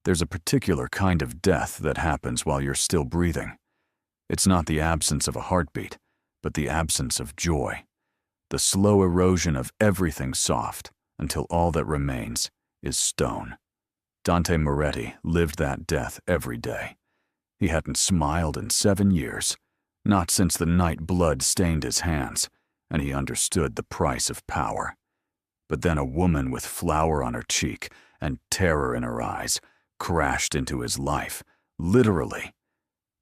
There's a particular kind of death that happens while you're still breathing. It's not the absence of a heartbeat, but the absence of joy. The slow erosion of everything soft until all that remains is stone. Dante Moretti lived that death every day. He hadn't smiled in 7 years, not since the night blood stained his hands, and he understood the price of power. But then a woman with flour on her cheek and terror in her eyes crashed into his life, literally.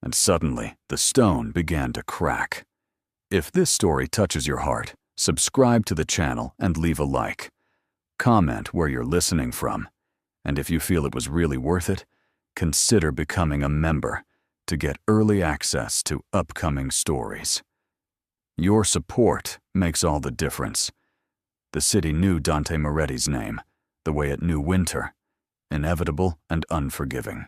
And suddenly, the stone began to crack. If this story touches your heart, subscribe to the channel and leave a like. Comment where you're listening from. And if you feel it was really worth it, consider becoming a member to get early access to upcoming stories. Your support makes all the difference. The city knew Dante Moretti's name, the way it knew winter, inevitable and unforgiving.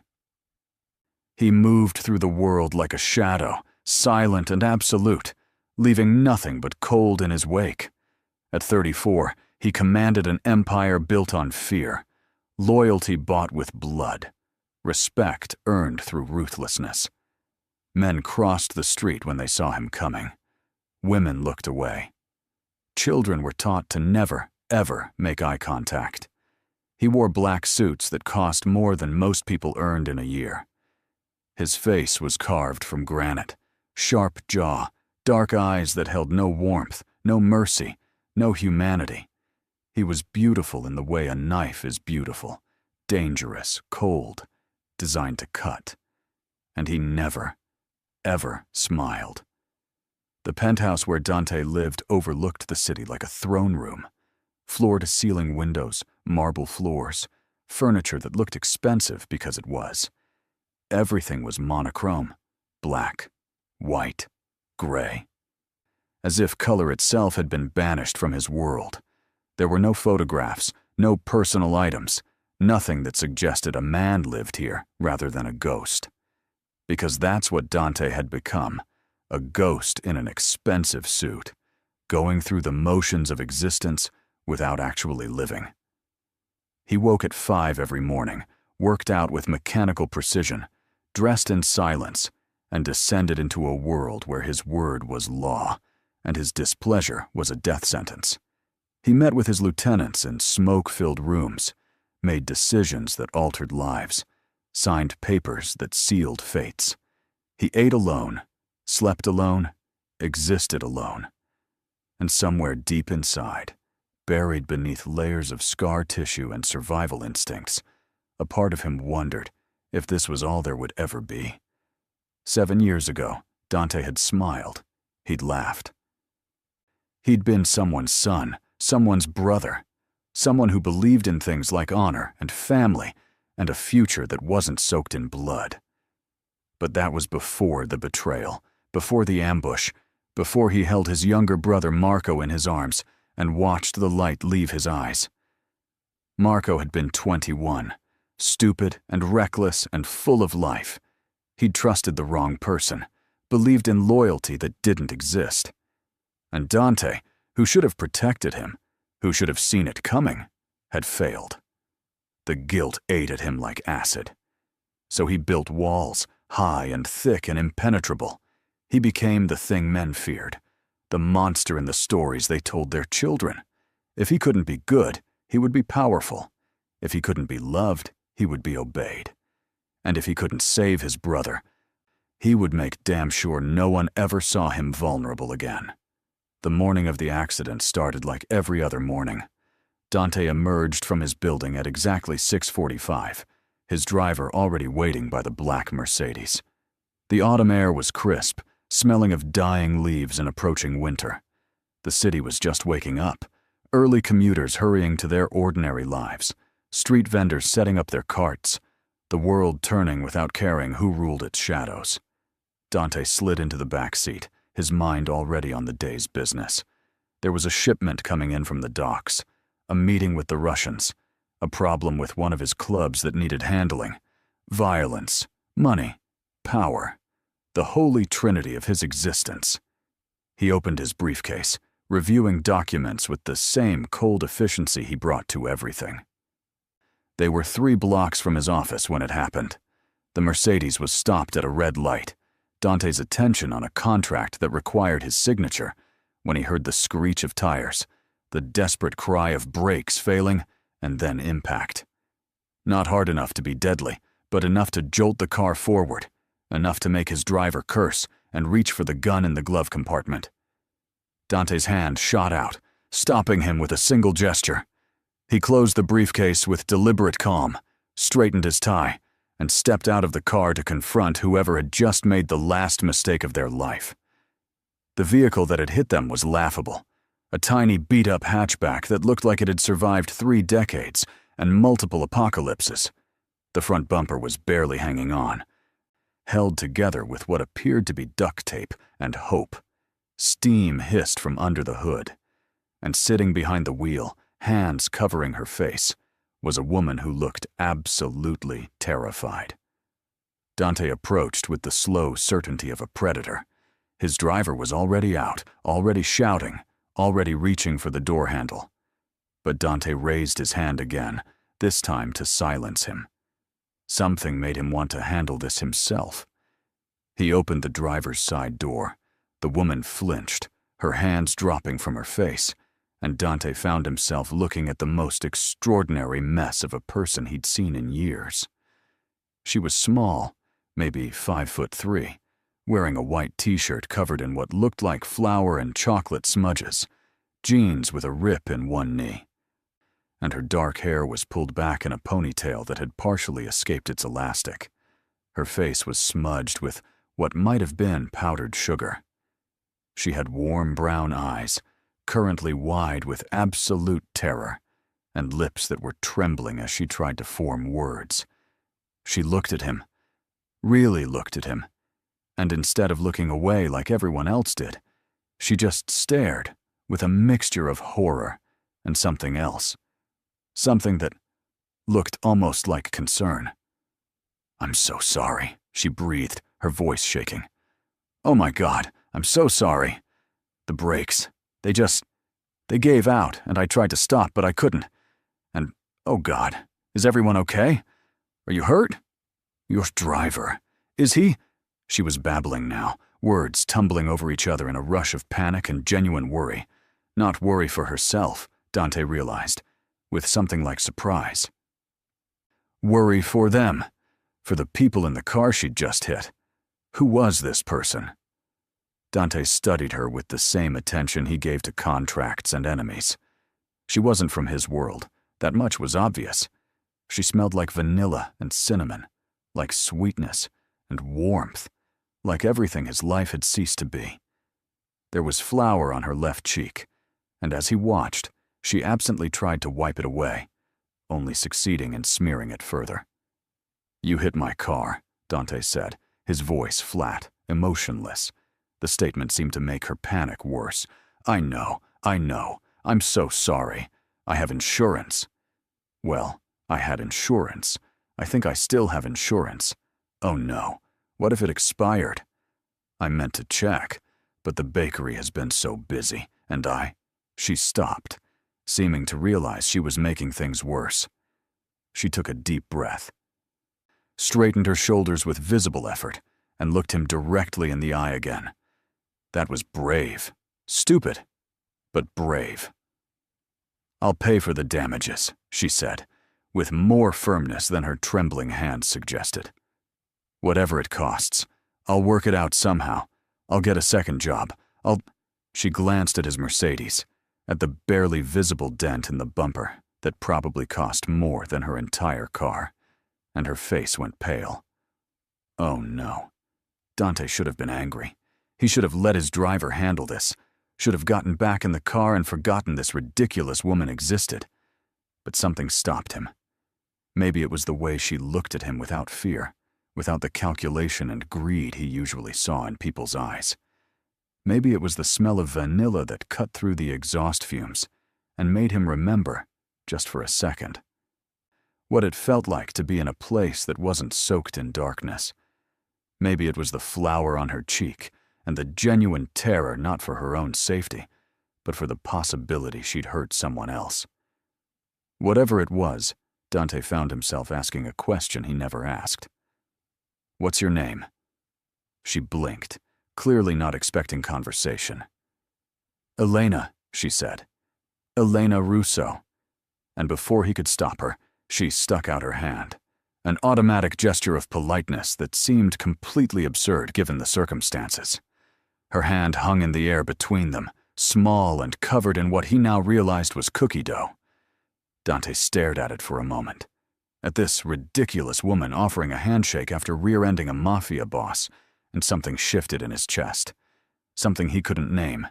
He moved through the world like a shadow, silent and absolute, leaving nothing but cold in his wake. At 34, he commanded an empire built on fear, loyalty bought with blood, respect earned through ruthlessness. Men crossed the street when they saw him coming. Women looked away. Children were taught to never, ever make eye contact. He wore black suits that cost more than most people earned in a year. His face was carved from granite, sharp jaw, dark eyes that held no warmth, no mercy, no humanity. He was beautiful in the way a knife is beautiful, dangerous, cold, designed to cut. And he never, ever smiled. The penthouse where Dante lived overlooked the city like a throne room. Floor-to-ceiling windows, marble floors, furniture that looked expensive because it was. Everything was monochrome, black, white, gray. As if color itself had been banished from his world. There were no photographs, no personal items, nothing that suggested a man lived here rather than a ghost. Because that's what Dante had become, a ghost in an expensive suit, going through the motions of existence without actually living. He woke at 5 every morning, worked out with mechanical precision, dressed in silence, and descended into a world where his word was law, and his displeasure was a death sentence. He met with his lieutenants in smoke-filled rooms, made decisions that altered lives, signed papers that sealed fates. He ate alone, slept alone, existed alone. And somewhere deep inside, buried beneath layers of scar tissue and survival instincts, a part of him wondered if this was all there would ever be. 7 years ago, Dante had smiled. He'd laughed. He'd been someone's son, someone's brother, someone who believed in things like honor and family and a future that wasn't soaked in blood. But that was before the betrayal, before the ambush, before he held his younger brother Marco in his arms and watched the light leave his eyes. Marco had been 21, stupid and reckless and full of life. He'd trusted the wrong person, believed in loyalty that didn't exist. And Dante, who should have protected him, who should have seen it coming, had failed. The guilt ate at him like acid. So he built walls, high and thick and impenetrable. He became the thing men feared, the monster in the stories they told their children. If he couldn't be good, he would be powerful. If he couldn't be loved, he would be obeyed. And if he couldn't save his brother, he would make damn sure no one ever saw him vulnerable again. The morning of the accident started like every other morning. Dante emerged from his building at exactly 6:45, his driver already waiting by the black Mercedes. The autumn air was crisp, smelling of dying leaves and approaching winter. The city was just waking up, early commuters hurrying to their ordinary lives, street vendors setting up their carts, the world turning without caring who ruled its shadows. Dante slid into the back seat, his mind already on the day's business. There was a shipment coming in from the docks, a meeting with the Russians, a problem with one of his clubs that needed handling, violence, money, power, the holy trinity of his existence. He opened his briefcase, reviewing documents with the same cold efficiency he brought to everything. They were 3 blocks from his office when it happened. The Mercedes was stopped at a red light, Dante's attention on a contract that required his signature, when he heard the screech of tires, the desperate cry of brakes failing, and then impact. Not hard enough to be deadly, but enough to jolt the car forward, enough to make his driver curse and reach for the gun in the glove compartment. Dante's hand shot out, stopping him with a single gesture. He closed the briefcase with deliberate calm, straightened his tie, and stepped out of the car to confront whoever had just made the last mistake of their life. The vehicle that had hit them was laughable, a tiny beat-up hatchback that looked like it had survived 3 decades and multiple apocalypses. The front bumper was barely hanging on, held together with what appeared to be duct tape and hope. Steam hissed from under the hood, and sitting behind the wheel, hands covering her face, was a woman who looked absolutely terrified. Dante approached with the slow certainty of a predator. His driver was already out, already shouting, already reaching for the door handle. But Dante raised his hand again, this time to silence him. Something made him want to handle this himself. He opened the driver's side door. The woman flinched, her hands dropping from her face, and Dante found himself looking at the most extraordinary mess of a person he'd seen in years. She was small, maybe 5'3", wearing a white t-shirt covered in what looked like flour and chocolate smudges, jeans with a rip in one knee. And her dark hair was pulled back in a ponytail that had partially escaped its elastic. Her face was smudged with what might have been powdered sugar. She had warm brown eyes, currently wide with absolute terror, and lips that were trembling as she tried to form words. She looked at him, really looked at him, and instead of looking away like everyone else did, she just stared with a mixture of horror and something else, something that looked almost like concern. "I'm so sorry," she breathed, her voice shaking. "Oh my God, I'm so sorry. The brakes, they gave out, and I tried to stop, but I couldn't. And, oh God, is everyone okay? Are you hurt? Your driver, is he?" She was babbling now, words tumbling over each other in a rush of panic and genuine worry. Not worry for herself, Dante realized, with something like surprise. Worry for them, for the people in the car she'd just hit. Who was this person? Dante studied her with the same attention he gave to contracts and enemies. She wasn't from his world, that much was obvious. She smelled like vanilla and cinnamon, like sweetness and warmth, like everything his life had ceased to be. There was flour on her left cheek, and as he watched, she absently tried to wipe it away, only succeeding in smearing it further. "You hit my car," Dante said, his voice flat, emotionless. The statement seemed to make her panic worse. I know. I'm so sorry. I have insurance." Well, I had insurance. I think I still have insurance. Oh no, what if it expired? I meant to check, but the bakery has been so busy, and She stopped, seeming to realize she was making things worse. She took a deep breath, straightened her shoulders with visible effort, and looked him directly in the eye again. That was brave. Stupid, but brave. "I'll pay for the damages," she said, with more firmness than her trembling hands suggested. "Whatever it costs. I'll work it out somehow. I'll get a second job. She glanced at his Mercedes, at the barely visible dent in the bumper that probably cost more than her entire car, and her face went pale. Oh no. Dante should have been angry. He should have let his driver handle this, should have gotten back in the car and forgotten this ridiculous woman existed. But something stopped him. Maybe it was the way she looked at him without fear, without the calculation and greed he usually saw in people's eyes. Maybe it was the smell of vanilla that cut through the exhaust fumes and made him remember, just for a second, what it felt like to be in a place that wasn't soaked in darkness. Maybe it was the flour on her cheek and the genuine terror not for her own safety, but for the possibility she'd hurt someone else. Whatever it was, Dante found himself asking a question he never asked. "What's your name?" She blinked, clearly not expecting conversation. "Elena," she said. "Elena Russo." And before he could stop her, she stuck out her hand, an automatic gesture of politeness that seemed completely absurd given the circumstances. Her hand hung in the air between them, small and covered in what he now realized was cookie dough. Dante stared at it for a moment, at this ridiculous woman offering a handshake after rear-ending a Mafia boss, and something shifted in his chest, something he couldn't name.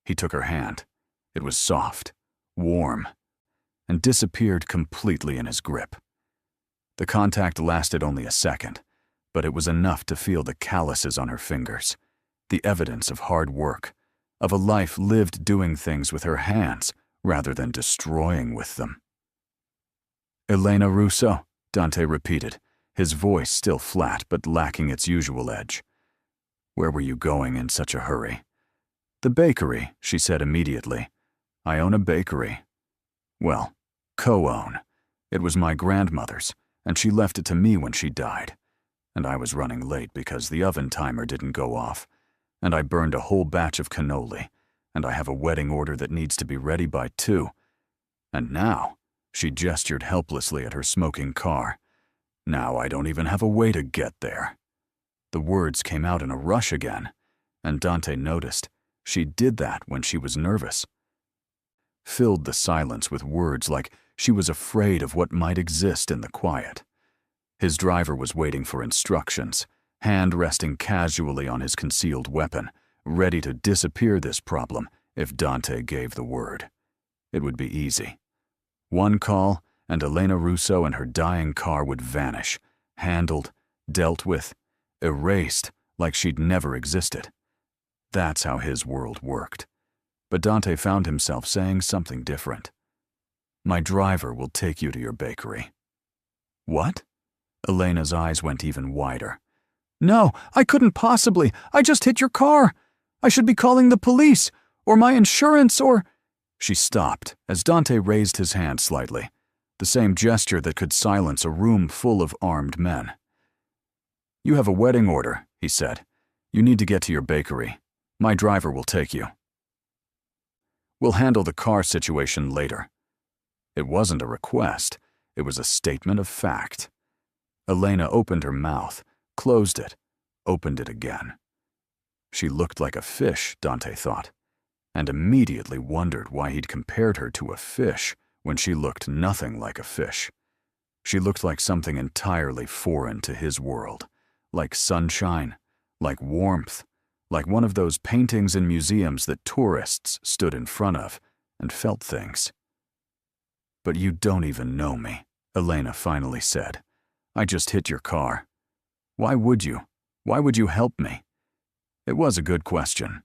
He took her hand. It was soft, warm, and disappeared completely in his grip. The contact lasted only a second, but it was enough to feel the calluses on her fingers, the evidence of hard work, of a life lived doing things with her hands rather than destroying with them. "Elena Russo," Dante repeated, his voice still flat but lacking its usual edge. "Where were you going in such a hurry?" "The bakery," she said immediately. "I own a bakery." "Well, co-own. It was my grandmother's, and she left it to me when she died. And I was running late because the oven timer didn't go off, and I burned a whole batch of cannoli, and I have a wedding order that needs to be ready by 2. And now," she gestured helplessly at her smoking car, "now I don't even have a way to get there." The words came out in a rush again, and Dante noticed she did that when she was nervous. Filled the silence with words like she was afraid of what might exist in the quiet. His driver was waiting for instructions, hand resting casually on his concealed weapon, ready to disappear this problem if Dante gave the word. It would be easy. One call, and Elena Russo and her dying car would vanish, handled, dealt with, erased like she'd never existed. That's how his world worked. But Dante found himself saying something different. "My driver will take you to your bakery." "What?" Elena's eyes went even wider. "No, I couldn't possibly. I just hit your car. I should be calling the police, or my insurance, or—" She stopped as Dante raised his hand slightly, the same gesture that could silence a room full of armed men. "You have a wedding order," he said. "You need to get to your bakery. My driver will take you. We'll handle the car situation later." It wasn't a request. It was a statement of fact. Elena opened her mouth, closed it, opened it again. She looked like a fish, Dante thought, and immediately wondered why he'd compared her to a fish when she looked nothing like a fish. She looked like something entirely foreign to his world, like sunshine, like warmth, like one of those paintings in museums that tourists stood in front of and felt things. "But you don't even know me," Elena finally said. "I just hit your car. Why would you? Why would you help me?" It was a good question.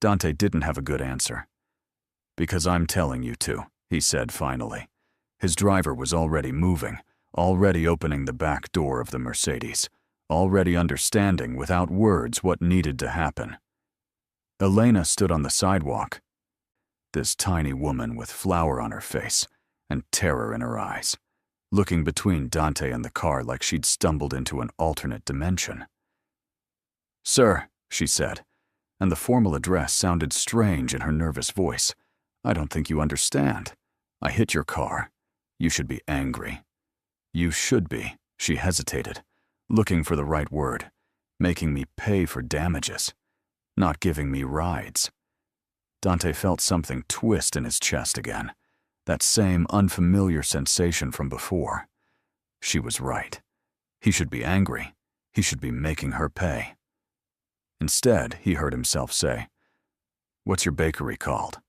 Dante didn't have a good answer. "Because I'm telling you to," he said finally. His driver was already moving, already opening the back door of the Mercedes, already understanding without words what needed to happen. Elena stood on the sidewalk, this tiny woman with flour on her face and terror in her eyes, looking between Dante and the car like she'd stumbled into an alternate dimension. "Sir," she said, and the formal address sounded strange in her nervous voice. "I don't think you understand. I hit your car. You should be angry." "You should be," she hesitated, looking for the right word, "making me pay for damages, not giving me rides." Dante felt something twist in his chest again, that same unfamiliar sensation from before. She was right. He should be angry. He should be making her pay. Instead, he heard himself say, "What's your bakery called?"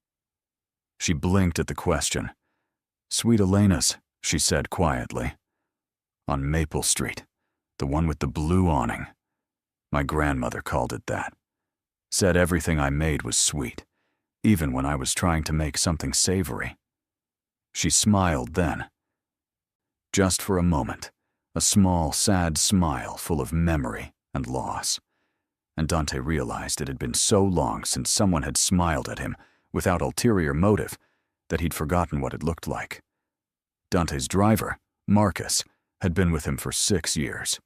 She blinked at the question. "Sweet Elena's," she said quietly. "On Maple Street, the one with the blue awning. My grandmother called it that. Said everything I made was sweet, even when I was trying to make something savory." She smiled then. Just for a moment, a small, sad smile full of memory and loss. And Dante realized it had been so long since someone had smiled at him without ulterior motive that he'd forgotten what it looked like. Dante's driver, Marcus, had been with him for 6 years.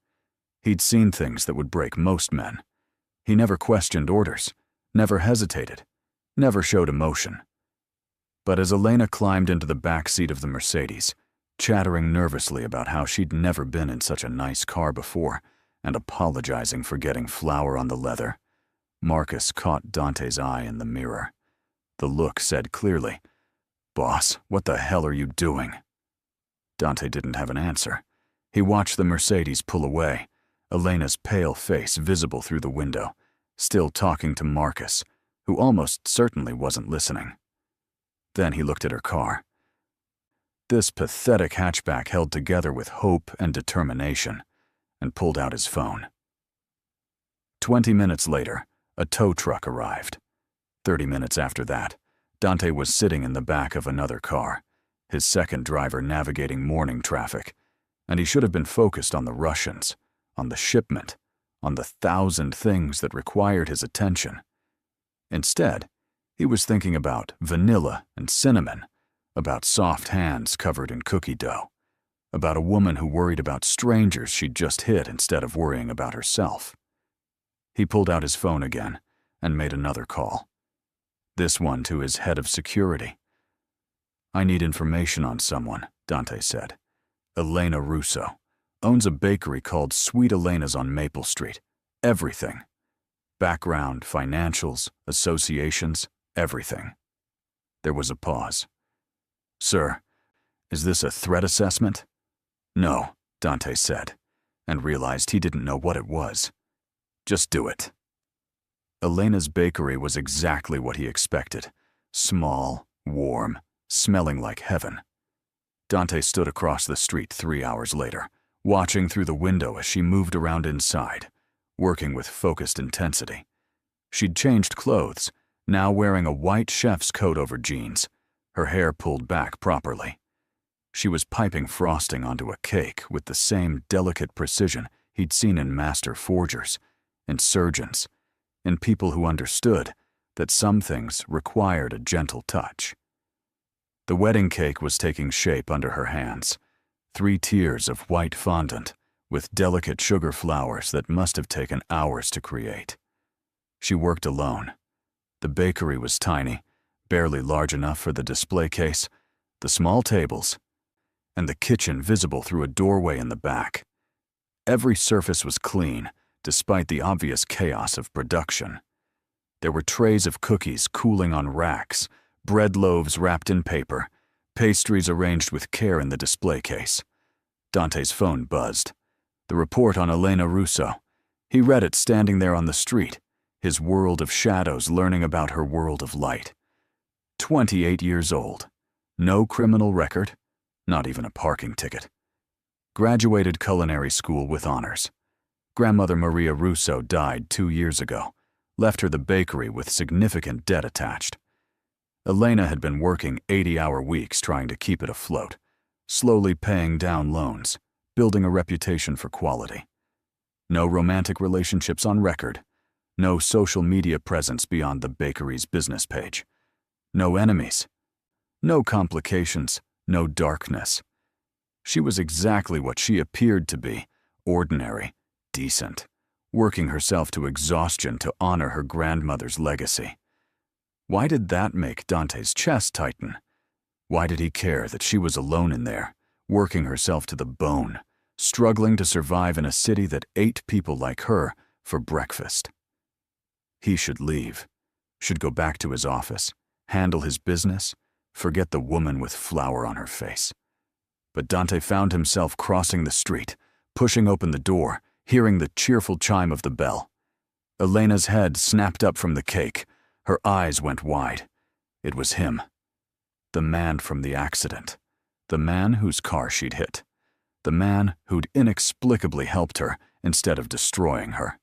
He'd seen things that would break most men. He never questioned orders, never hesitated, never showed emotion. But as Elena climbed into the back seat of the Mercedes, chattering nervously about how she'd never been in such a nice car before and apologizing for getting flour on the leather, Marcus caught Dante's eye in the mirror. The look said clearly, "Boss, what the hell are you doing?" Dante didn't have an answer. He watched the Mercedes pull away, Elena's pale face visible through the window, still talking to Marcus, who almost certainly wasn't listening. Then he looked at her car. This pathetic hatchback held together with hope and determination, and pulled out his phone. 20 minutes later, a tow truck arrived. 30 minutes after that, Dante was sitting in the back of another car, his second driver navigating morning traffic, and he should have been focused on the Russians, on the shipment, on the 1,000 things that required his attention. Instead, he was thinking about vanilla and cinnamon, about soft hands covered in cookie dough, about a woman who worried about strangers she'd just hit instead of worrying about herself. He pulled out his phone again and made another call. This one to his head of security. "I need information on someone," Dante said. "Elena Russo. Owns a bakery called Sweet Elena's on Maple Street. Everything. Background, financials, associations, everything." There was a pause. "Sir, is this a threat assessment?" "No," Dante said, and realized he didn't know what it was. "Just do it." Elena's bakery was exactly what he expected. Small, warm, smelling like heaven. Dante stood across the street 3 hours later, watching through the window as she moved around inside, working with focused intensity. She'd changed clothes, now wearing a white chef's coat over jeans, her hair pulled back properly. She was piping frosting onto a cake with the same delicate precision he'd seen in master forgers, in surgeons, in people who understood that some things required a gentle touch. The wedding cake was taking shape under her hands, 3 tiers of white fondant with delicate sugar flowers that must have taken hours to create. She worked alone. The bakery was tiny, barely large enough for the display case, the small tables, and the kitchen visible through a doorway in the back. Every surface was clean, despite the obvious chaos of production. There were trays of cookies cooling on racks, bread loaves wrapped in paper, pastries arranged with care in the display case. Dante's phone buzzed. The report on Elena Russo. He read it standing there on the street, his world of shadows learning about her world of light. 28 years old. No criminal record, not even a parking ticket. Graduated culinary school with honors. Grandmother Maria Russo died 2 years ago, left her the bakery with significant debt attached. Elena had been working 80-hour weeks trying to keep it afloat, slowly paying down loans, building a reputation for quality. No romantic relationships on record, no social media presence beyond the bakery's business page. No enemies, no complications, no darkness. She was exactly what she appeared to be, ordinary, decent, working herself to exhaustion to honor her grandmother's legacy. Why did that make Dante's chest tighten? Why did he care that she was alone in there, working herself to the bone, struggling to survive in a city that ate people like her for breakfast? He should leave, should go back to his office, handle his business, forget the woman with flour on her face. But Dante found himself crossing the street, pushing open the door, hearing the cheerful chime of the bell. Elena's head snapped up from the cake. Her eyes went wide. It was him. The man from the accident. The man whose car she'd hit. The man who'd inexplicably helped her instead of destroying her.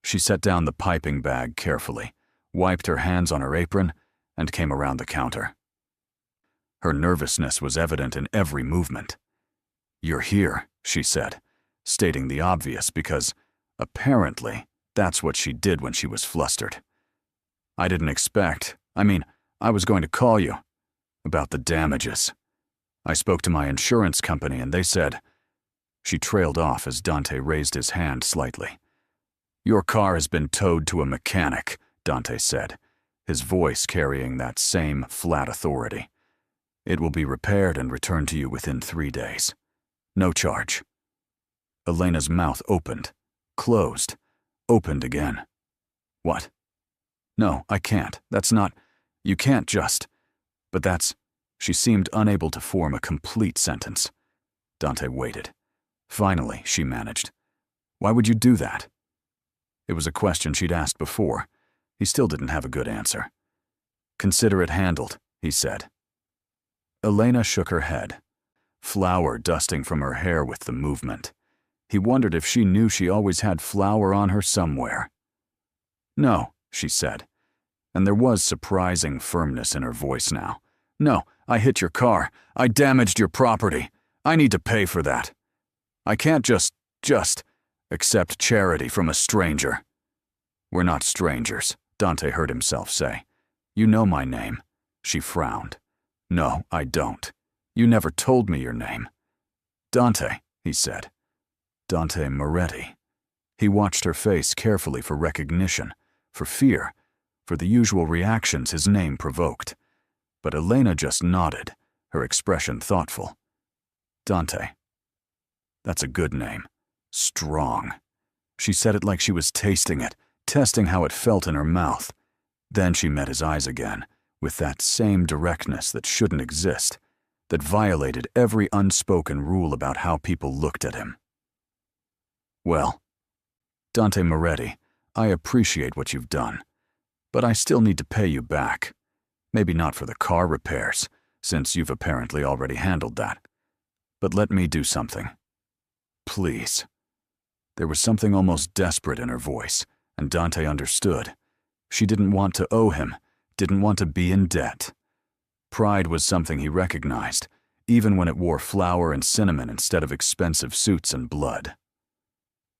She set down the piping bag carefully, wiped her hands on her apron, and came around the counter. Her nervousness was evident in every movement. "You're here," she said, stating the obvious because, apparently, that's what she did when she was flustered. I was going to call you about the damages." I spoke to my insurance company and they said—" She trailed off as Dante raised his hand slightly. "Your car has been towed to a mechanic," Dante said, his voice carrying that same flat authority. "It will be repaired and returned to you within 3 days. No charge." Elena's mouth opened, closed, opened again. "What?" "No, I can't. That's not— You can't just— But that's— She seemed unable to form a complete sentence. Dante waited. Finally, she managed. "Why would you do that?" It was a question she'd asked before. He still didn't have a good answer. "Consider it handled," he said. Elena shook her head, flour dusting from her hair with the movement. He wondered if she knew she always had flour on her somewhere. "No," she said, and there was surprising firmness in her voice now. "No, I hit your car. I damaged your property. I need to pay for that. I can't just accept charity from a stranger." "We're not strangers," Dante heard himself say. "You know my name." She frowned. "No, I don't. You never told me your name." "Dante," he said. "Dante Moretti." He watched her face carefully for recognition, for fear, for the usual reactions his name provoked. But Elena just nodded, her expression thoughtful. "Dante. That's a good name. Strong." She said it like she was tasting it, testing how it felt in her mouth. Then she met his eyes again, with that same directness that shouldn't exist, that violated every unspoken rule about how people looked at him. "Well, Dante Moretti, I appreciate what you've done, but I still need to pay you back. Maybe not for the car repairs, since you've apparently already handled that. But let me do something. Please." There was something almost desperate in her voice, and Dante understood. She didn't want to owe him, didn't want to be in debt. Pride was something he recognized, even when it wore flour and cinnamon instead of expensive suits and blood.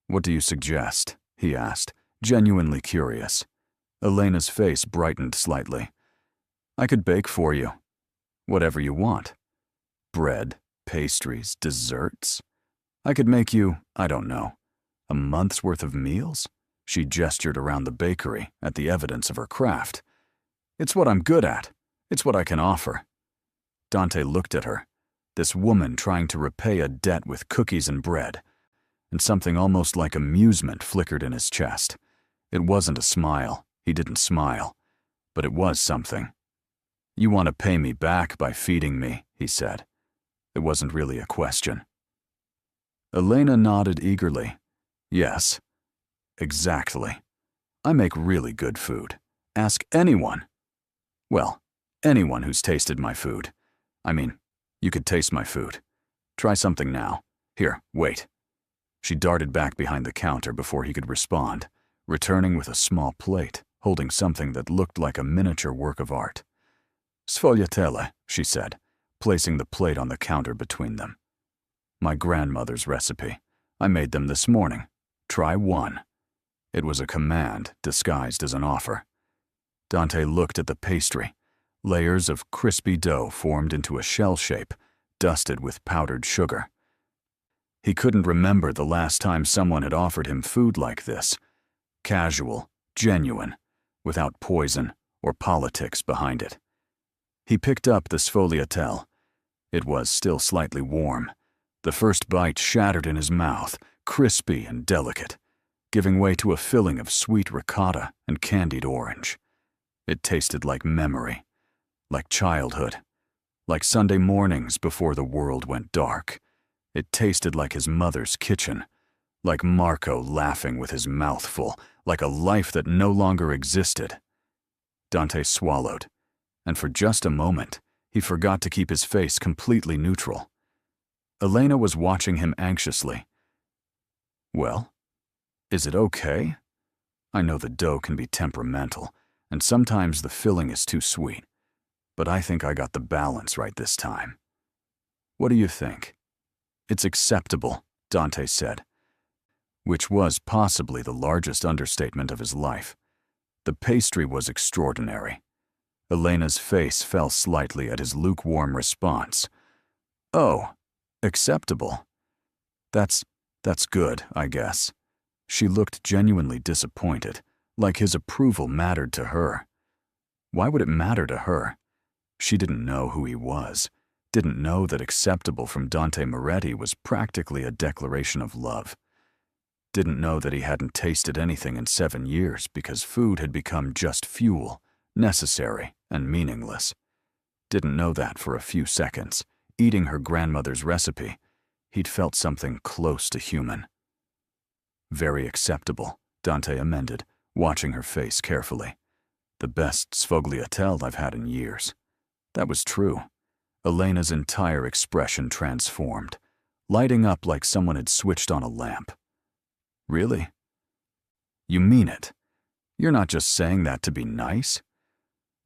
"What do you suggest?" he asked, genuinely curious. Elena's face brightened slightly. "I could bake for you. Whatever you want. Bread, pastries, desserts. I could make you, I don't know, a month's worth of meals?" She gestured around the bakery at the evidence of her craft. "It's what I'm good at. It's what I can offer." Dante looked at her, this woman trying to repay a debt with cookies and bread, and something almost like amusement flickered in his chest. It wasn't a smile. He didn't smile. But it was something. "You want to pay me back by feeding me," he said. It wasn't really a question. Elena nodded eagerly. "Yes. Exactly. I make really good food. Ask anyone. Well, anyone who's tasted my food. I mean, you could taste my food. Try something now. Here, wait." She darted back behind the counter before he could respond, returning with a small plate, holding something that looked like a miniature work of art. "Sfogliatelle," she said, placing the plate on the counter between them. "My grandmother's recipe. I made them this morning. Try one." It was a command disguised as an offer. Dante looked at the pastry. Layers of crispy dough formed into a shell shape, dusted with powdered sugar. He couldn't remember the last time someone had offered him food like this. Casual, genuine, without poison or politics behind it. He picked up the sfogliatelle. It was still slightly warm. The first bite shattered in his mouth, crispy and delicate, giving way to a filling of sweet ricotta and candied orange. It tasted like memory, like childhood, like Sunday mornings before the world went dark. It tasted like his mother's kitchen, like Marco laughing with his mouth full, like a life that no longer existed. Dante swallowed, and for just a moment, he forgot to keep his face completely neutral. Elena was watching him anxiously. "Well, is it okay? I know the dough can be temperamental, and sometimes the filling is too sweet, but I think I got the balance right this time. What do you think?" "It's acceptable," Dante said, which was possibly the largest understatement of his life. The pastry was extraordinary. Elena's face fell slightly at his lukewarm response. Oh, acceptable. That's good, I guess. She looked genuinely disappointed, like his approval mattered to her. Why would it matter to her? She didn't know who he was, didn't know that acceptable from Dante Moretti was practically a declaration of love. Didn't know that he hadn't tasted anything in 7 years because food had become just fuel, necessary and meaningless. Didn't know that for a few seconds, eating her grandmother's recipe, he'd felt something close to human. Very acceptable, Dante amended, watching her face carefully. The best sfogliatelle I've had in years. That was true. Elena's entire expression transformed, lighting up like someone had switched on a lamp. Really? You mean it? You're not just saying that to be nice?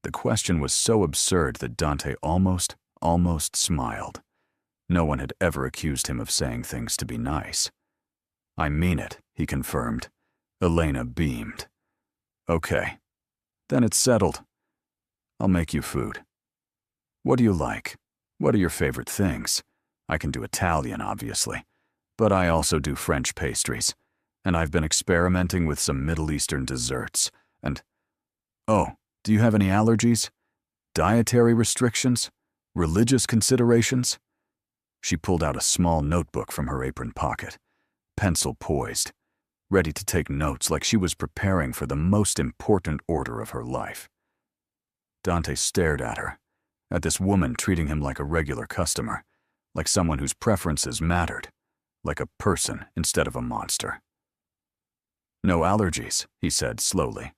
The question was so absurd that Dante almost smiled. No one had ever accused him of saying things to be nice. I mean it, he confirmed. Elena beamed. Okay, then it's settled. I'll make you food. What do you like? What are your favorite things? I can do Italian, obviously, but I also do French pastries, and I've been experimenting with some Middle Eastern desserts, and... Oh, do you have any allergies? Dietary restrictions? Religious considerations? She pulled out a small notebook from her apron pocket, pencil poised, ready to take notes like she was preparing for the most important order of her life. Dante stared at her, at this woman treating him like a regular customer, like someone whose preferences mattered, like a person instead of a monster. No allergies, he said slowly.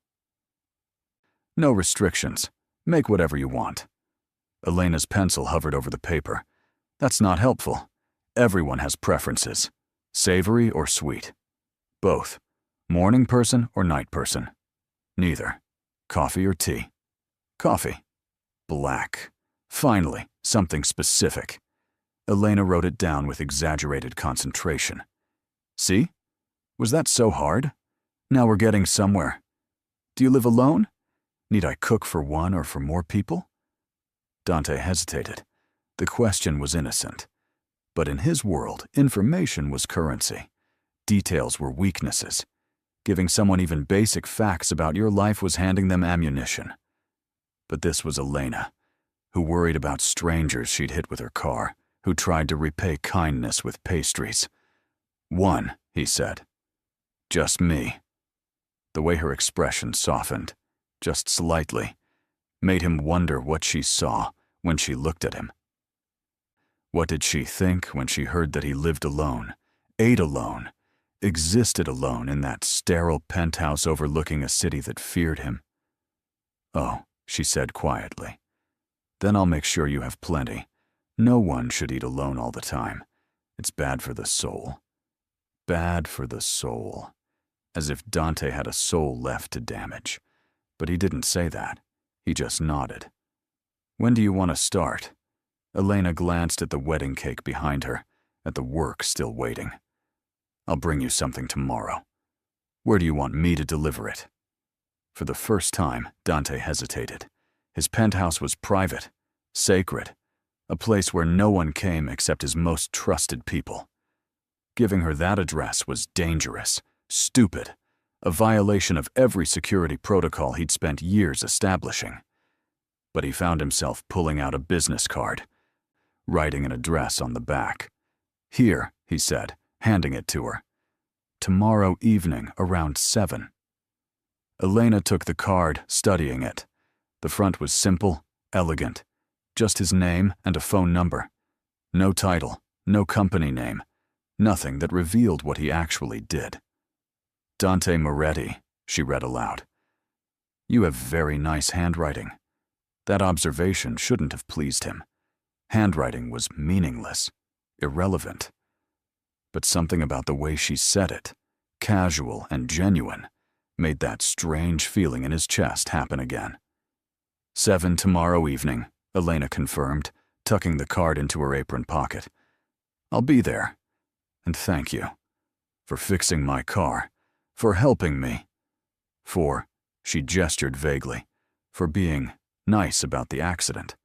No restrictions. Make whatever you want. Elena's pencil hovered over the paper. That's not helpful. Everyone has preferences. Savory or sweet. Both. Morning person or night person. Neither. Coffee or tea. Coffee. Black. Finally, something specific. Elena wrote it down with exaggerated concentration. See? Was that so hard? Now we're getting somewhere. Do you live alone? Need I cook for one or for more people? Dante hesitated. The question was innocent. But in his world, information was currency. Details were weaknesses. Giving someone even basic facts about your life was handing them ammunition. But this was Elena, who worried about strangers she'd hit with her car, who tried to repay kindness with pastries. One, he said. Just me. The way her expression softened, just slightly, made him wonder what she saw when she looked at him. What did she think when she heard that he lived alone, ate alone, existed alone in that sterile penthouse overlooking a city that feared him? Oh, she said quietly. Then I'll make sure you have plenty. No one should eat alone all the time. It's bad for the soul. Bad for the soul. As if Dante had a soul left to damage. But he didn't say that. He just nodded. When do you want to start? Elena glanced at the wedding cake behind her, at the work still waiting. I'll bring you something tomorrow. Where do you want me to deliver it? For the first time, Dante hesitated. His penthouse was private, sacred, a place where no one came except his most trusted people. Giving her that address was dangerous, stupid, a violation of every security protocol he'd spent years establishing. But he found himself pulling out a business card, writing an address on the back. Here, he said, handing it to her. Tomorrow evening around 7. Elena took the card, studying it. The front was simple, elegant. Just his name and a phone number. No title, no company name. Nothing that revealed what he actually did. Dante Moretti, she read aloud. You have very nice handwriting. That observation shouldn't have pleased him. Handwriting was meaningless, irrelevant. But something about the way she said it, casual and genuine, made that strange feeling in his chest happen again. 7 tomorrow evening, Elena confirmed, tucking the card into her apron pocket. I'll be there. And thank you. For fixing my car. For helping me. For, she gestured vaguely, for being nice about the accident.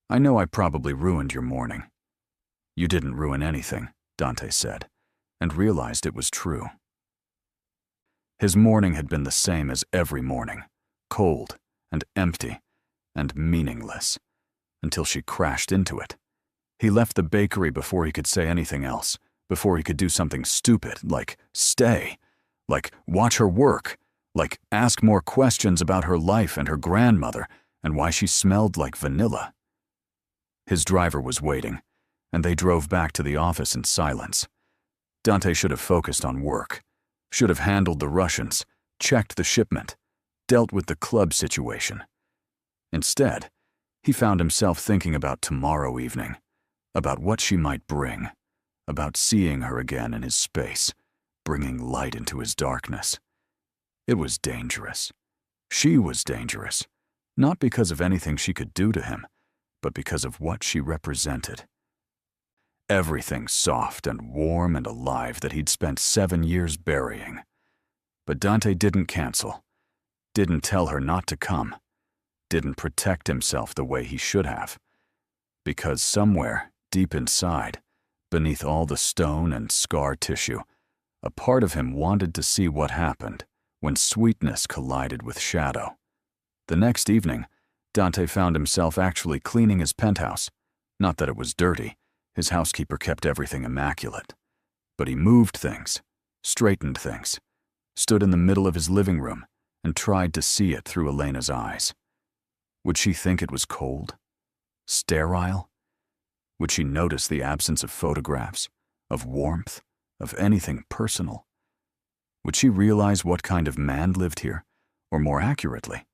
I know I probably ruined your morning. "You didn't ruin anything," Dante said, and realized it was true. His morning had been the same as every morning, cold and empty and meaningless, until she crashed into it. He left the bakery before he could say anything else, before he could do something stupid, like stay, like watch her work, like ask more questions about her life and her grandmother and why she smelled like vanilla. His driver was waiting, and they drove back to the office in silence. Dante should have focused on work, should have handled the Russians, checked the shipment, dealt with the club situation. Instead, he found himself thinking about tomorrow evening, about what she might bring, about seeing her again in his space, bringing light into his darkness. It was dangerous. She was dangerous, not because of anything she could do to him, but because of what she represented. Everything soft and warm and alive that he'd spent 7 years burying. But Dante didn't cancel, didn't tell her not to come, didn't protect himself the way he should have. Because somewhere, deep inside, beneath all the stone and scar tissue, a part of him wanted to see what happened when sweetness collided with shadow. The next evening, Dante found himself actually cleaning his penthouse. Not that it was dirty. His housekeeper kept everything immaculate. But he moved things, straightened things, stood in the middle of his living room, and tried to see it through Elena's eyes. Would she think it was cold? Sterile? Would she notice the absence of photographs, of warmth, of anything personal? Would she realize what kind of man lived here, or more accurately,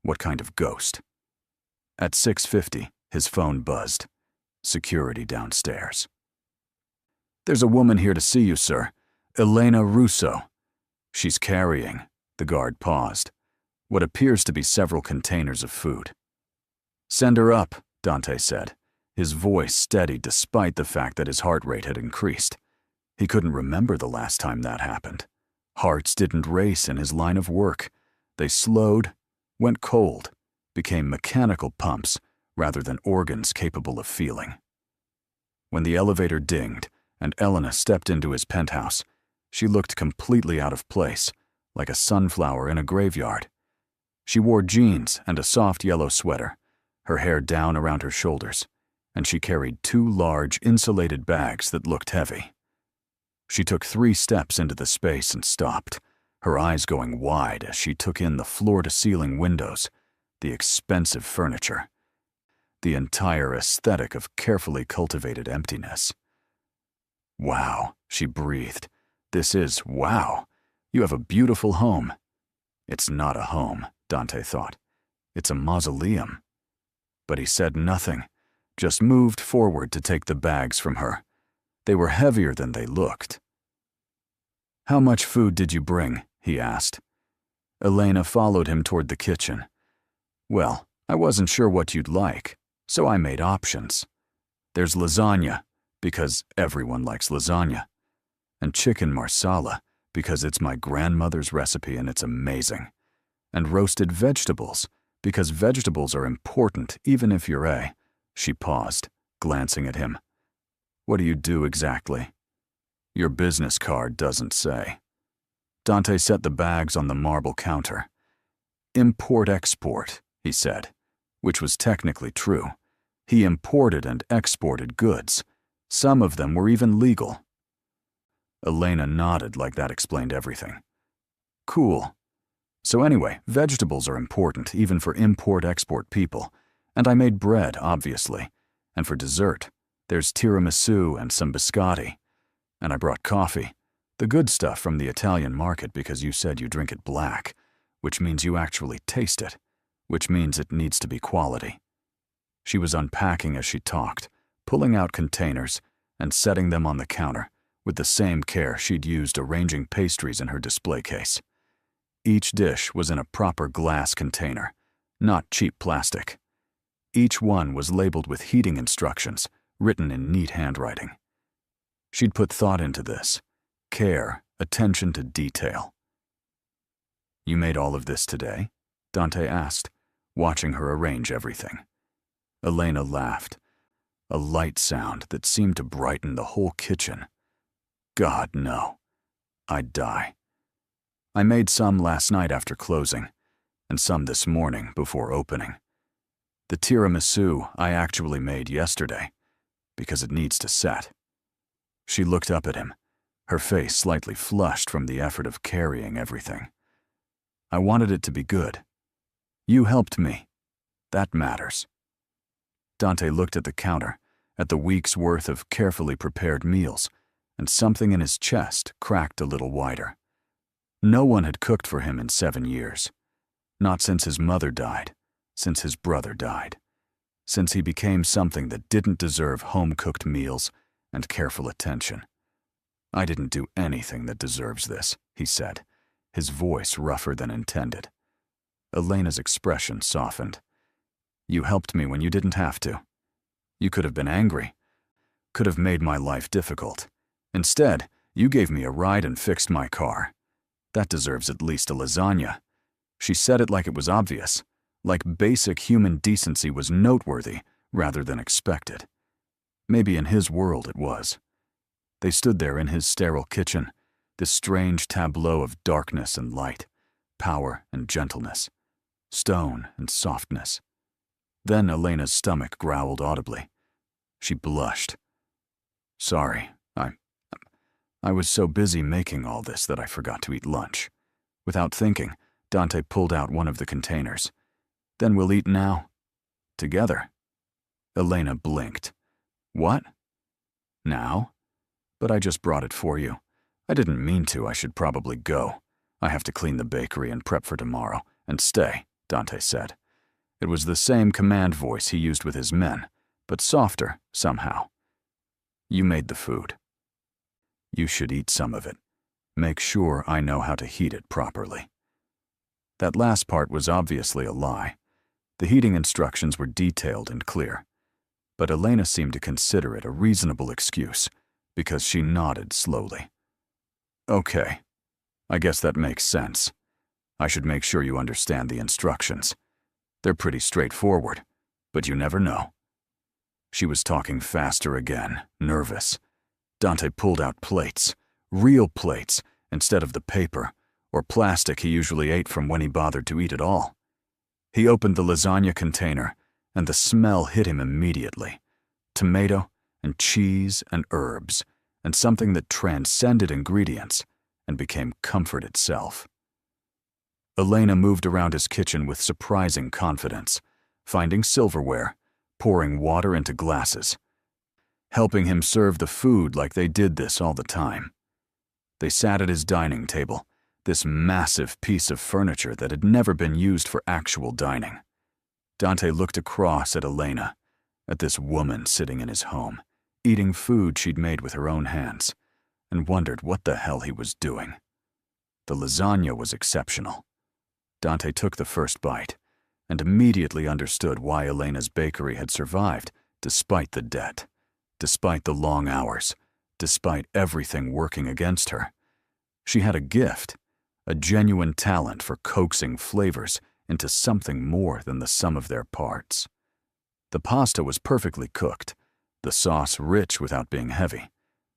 what kind of ghost? At 6:50, his phone buzzed. Security downstairs. "There's a woman here to see you, sir. Elena Russo. She's carrying," the guard paused, "what appears to be several containers of food." "Send her up," Dante said, his voice steady despite the fact that his heart rate had increased. He couldn't remember the last time that happened. Hearts didn't race in his line of work. They slowed, went cold, became mechanical pumps rather than organs capable of feeling. When the elevator dinged and Elena stepped into his penthouse, she looked completely out of place, like a sunflower in a graveyard. She wore jeans and a soft yellow sweater, her hair down around her shoulders, and she carried 2 large insulated bags that looked heavy. She took 3 steps into the space and stopped, her eyes going wide as she took in the floor-to-ceiling windows, the expensive furniture, the entire aesthetic of carefully cultivated emptiness. "Wow," she breathed. "This is wow. You have a beautiful home." It's not a home, Dante thought. It's a mausoleum. But he said nothing, just moved forward to take the bags from her. They were heavier than they looked. "How much food did you bring?" he asked. Elena followed him toward the kitchen. "Well, I wasn't sure what you'd like, so I made options. There's lasagna, because everyone likes lasagna, and chicken marsala, because it's my grandmother's recipe and it's amazing, and roasted vegetables, because vegetables are important even if you're a..." She paused, glancing at him. "What do you do exactly?" "Your business card doesn't say." Dante set the bags on the marble counter. "Import-export," he said, which was technically true. He imported and exported goods. Some of them were even legal. Elena nodded like that explained everything. "Cool. So anyway, vegetables are important even for import-export people. And I made bread, obviously. And for dessert, there's tiramisu and some biscotti. And I brought coffee, the good stuff from the Italian market because you said you drink it black, which means you actually taste it, which means it needs to be quality." She was unpacking as she talked, pulling out containers and setting them on the counter with the same care she'd used arranging pastries in her display case. Each dish was in a proper glass container, not cheap plastic. Each one was labeled with heating instructions, written in neat handwriting. She'd put thought into this, care, attention to detail. "You made all of this today?" Dante asked, watching her arrange everything. Elena laughed. a light sound that seemed to brighten the whole kitchen. God, no. I'd die. I made some last night after closing, and some this morning before opening. The tiramisu I actually made yesterday, because it needs to set. She looked up at him, her face slightly flushed from the effort of carrying everything. I wanted it to be good. You helped me. That matters. Dante looked at the counter, at the week's worth of carefully prepared meals, and something in his chest cracked a little wider. No one had cooked for him in 7 years. Not since his mother died, since his brother died, since he became something that didn't deserve home-cooked meals and careful attention. I didn't do anything that deserves this, he said, his voice rougher than intended. Elena's expression softened. You helped me when you didn't have to. You could have been angry, could have made my life difficult. Instead, you gave me a ride and fixed my car. That deserves at least a lasagna. She said it like it was obvious, like basic human decency was noteworthy rather than expected. Maybe in his world it was. They stood there in his sterile kitchen, this strange tableau of darkness and light, power and gentleness, stone and softness. Then Elena's stomach growled audibly. She blushed. Sorry, I was so busy making all this that I forgot to eat lunch. Without thinking, Dante pulled out one of the containers. Then we'll eat now. Together. Elena blinked. What? Now? But I just brought it for you. I didn't mean to. I should probably go. I have to clean the bakery and prep for tomorrow. And stay, Dante said. It was the same command voice he used with his men, but softer, somehow. You made the food. You should eat some of it. Make sure I know how to heat it properly. That last part was obviously a lie. The heating instructions were detailed and clear. But Elena seemed to consider it a reasonable excuse, because she nodded slowly. Okay, I guess that makes sense. I should make sure you understand the instructions. They're pretty straightforward, but you never know. She was talking faster again, nervous. Dante pulled out plates, real plates, instead of the paper or plastic he usually ate from when he bothered to eat at all. He opened the lasagna container, and the smell hit him immediately. Tomato and cheese and herbs, and something that transcended ingredients and became comfort itself. Elena moved around his kitchen with surprising confidence, finding silverware, pouring water into glasses, helping him serve the food like they did this all the time. They sat at his dining table, this massive piece of furniture that had never been used for actual dining. Dante looked across at Elena, at this woman sitting in his home, eating food she'd made with her own hands, and wondered what the hell he was doing. The lasagna was exceptional. Dante took the first bite, and immediately understood why Elena's bakery had survived despite the debt, despite the long hours, despite everything working against her. She had a gift, a genuine talent for coaxing flavors into something more than the sum of their parts. The pasta was perfectly cooked, the sauce rich without being heavy,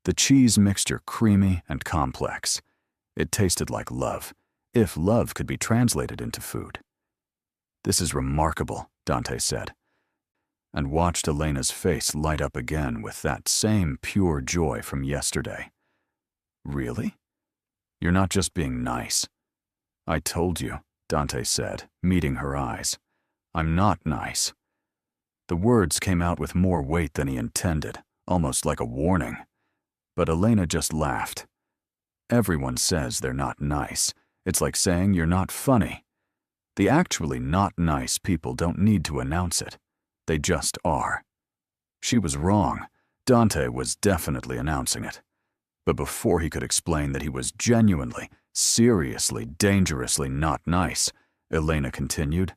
the cheese mixture creamy and complex. It tasted like love, if love could be translated into food. This is remarkable, Dante said, and watched Elena's face light up again with that same pure joy from yesterday. Really? You're not just being nice. I told you, Dante said, meeting her eyes. I'm not nice. The words came out with more weight than he intended, almost like a warning. But Elena just laughed. Everyone says they're not nice. It's like saying you're not funny. The actually not nice people don't need to announce it. They just are. She was wrong. Dante was definitely announcing it. But before he could explain that he was genuinely, seriously, dangerously not nice, Elena continued,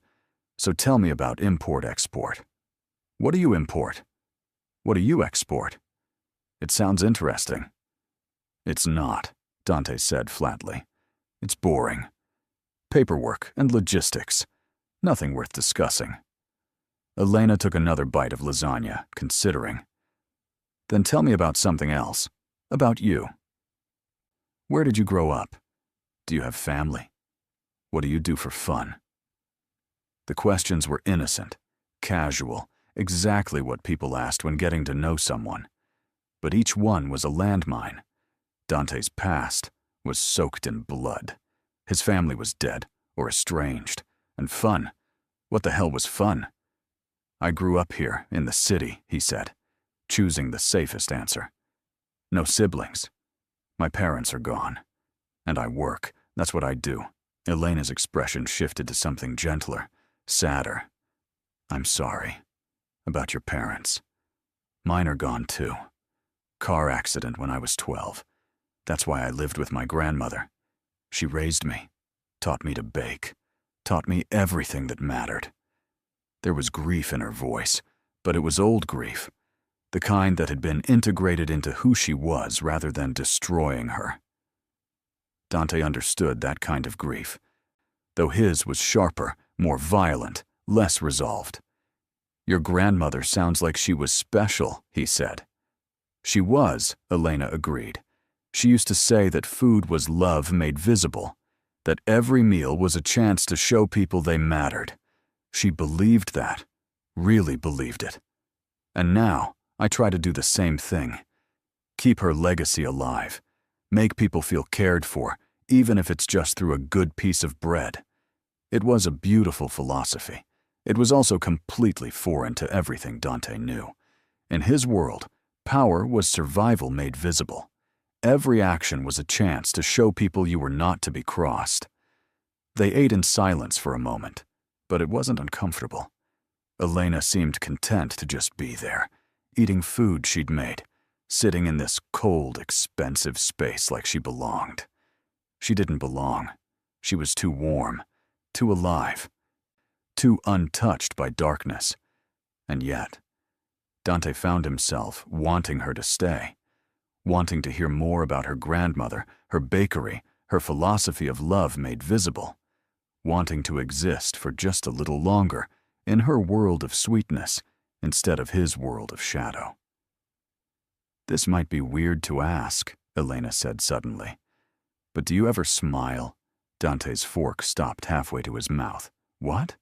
So tell me about import-export. What do you import? What do you export? It sounds interesting. It's not, Dante said flatly. It's boring. Paperwork and logistics. Nothing worth discussing. Elena took another bite of lasagna, considering. Then tell me about something else. About you. Where did you grow up? Do you have family? What do you do for fun? The questions were innocent, casual, exactly what people asked when getting to know someone. But each one was a landmine. Dante's past was soaked in blood. His family was dead or estranged. And fun. What the hell was fun? I grew up here, in the city, he said, choosing the safest answer. No siblings. My parents are gone. And I work. That's what I do. Elena's expression shifted to something gentler, sadder. I'm sorry. About your parents. Mine are gone too. Car accident when I was 12. That's why I lived with my grandmother. She raised me, taught me to bake, taught me everything that mattered. There was grief in her voice, but it was old grief, the kind that had been integrated into who she was rather than destroying her. Dante understood that kind of grief, though his was sharper, more violent, less resolved. Your grandmother sounds like she was special, he said. She was, Elena agreed. She used to say that food was love made visible, that every meal was a chance to show people they mattered. She believed that, really believed it. And now, I try to do the same thing. Keep her legacy alive. Make people feel cared for, even if it's just through a good piece of bread. It was a beautiful philosophy. It was also completely foreign to everything Dante knew. In his world, power was survival made visible. Every action was a chance to show people you were not to be crossed. They ate in silence for a moment, but it wasn't uncomfortable. Elena seemed content to just be there, eating food she'd made, sitting in this cold, expensive space like she belonged. She didn't belong. She was too warm, too alive, too untouched by darkness. And yet, Dante found himself wanting her to stay, wanting to hear more about her grandmother, her bakery, her philosophy of love made visible, wanting to exist for just a little longer in her world of sweetness instead of his world of shadow. This might be weird to ask, Elena said suddenly, but do you ever smile? Dante's fork stopped halfway to his mouth. What?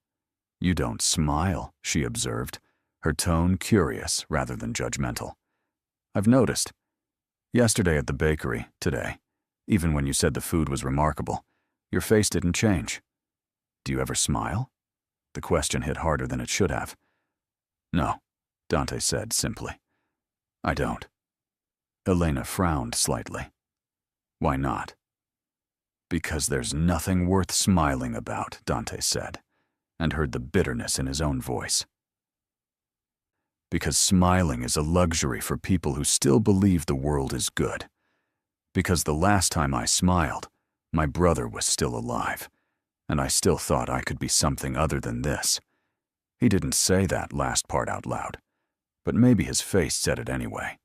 You don't smile, she observed, her tone curious rather than judgmental. I've noticed. Yesterday at the bakery, today, even when you said the food was remarkable, your face didn't change. Do you ever smile? The question hit harder than it should have. No, Dante said simply. I don't. Elena frowned slightly. Why not? Because there's nothing worth smiling about, Dante said, and heard the bitterness in his own voice. Because smiling is a luxury for people who still believe the world is good. Because the last time I smiled, my brother was still alive, and I still thought I could be something other than this. He didn't say that last part out loud, but maybe his face said it anyway,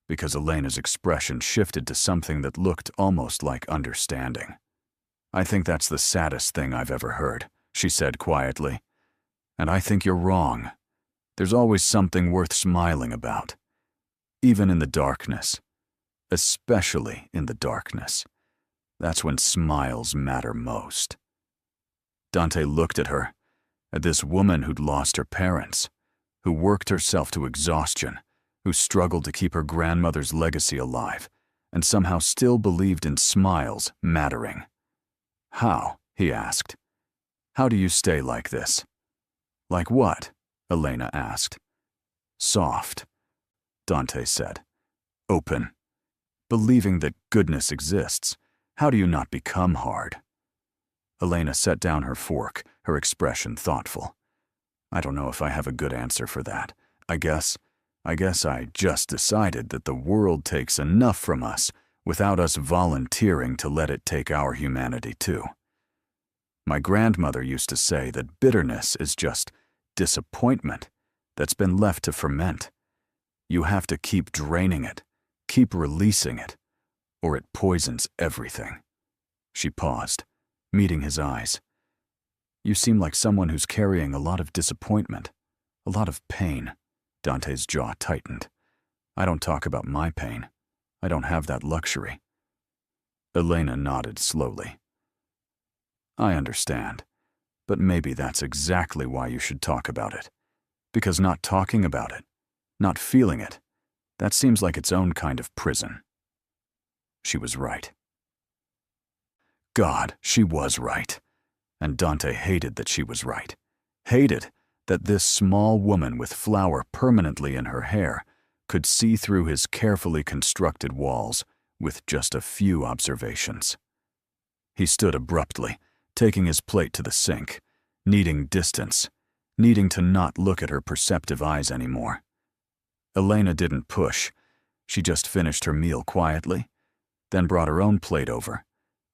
because Elena's expression shifted to something that looked almost like understanding. I think that's the saddest thing I've ever heard, she said quietly. And I think you're wrong. There's always something worth smiling about, even in the darkness, especially in the darkness. That's when smiles matter most. Dante looked at her, at this woman who'd lost her parents, who worked herself to exhaustion, who struggled to keep her grandmother's legacy alive, and somehow still believed in smiles mattering. How? He asked. How do you stay like this? Like what? Elena asked. Soft, Dante said. Open. Believing that goodness exists. How do you not become hard? Elena set down her fork, her expression thoughtful. I don't know if I have a good answer for that. I guess I just decided that the world takes enough from us without us volunteering to let it take our humanity too. My grandmother used to say that bitterness is just disappointment that's been left to ferment. You have to keep draining it, keep releasing it, or it poisons everything. She paused, meeting his eyes. You seem like someone who's carrying a lot of disappointment. A lot of pain. Dante's jaw tightened. I don't talk about my pain. I don't have that luxury. Elena nodded slowly. I understand, but maybe that's exactly why you should talk about it. Because not talking about it, not feeling it, that seems like its own kind of prison. She was right. God, she was right. And Dante hated that she was right. Hated that this small woman with flour permanently in her hair could see through his carefully constructed walls with just a few observations. He stood abruptly, taking his plate to the sink, needing distance, needing to not look at her perceptive eyes anymore. Elena didn't push. She just finished her meal quietly, then brought her own plate over,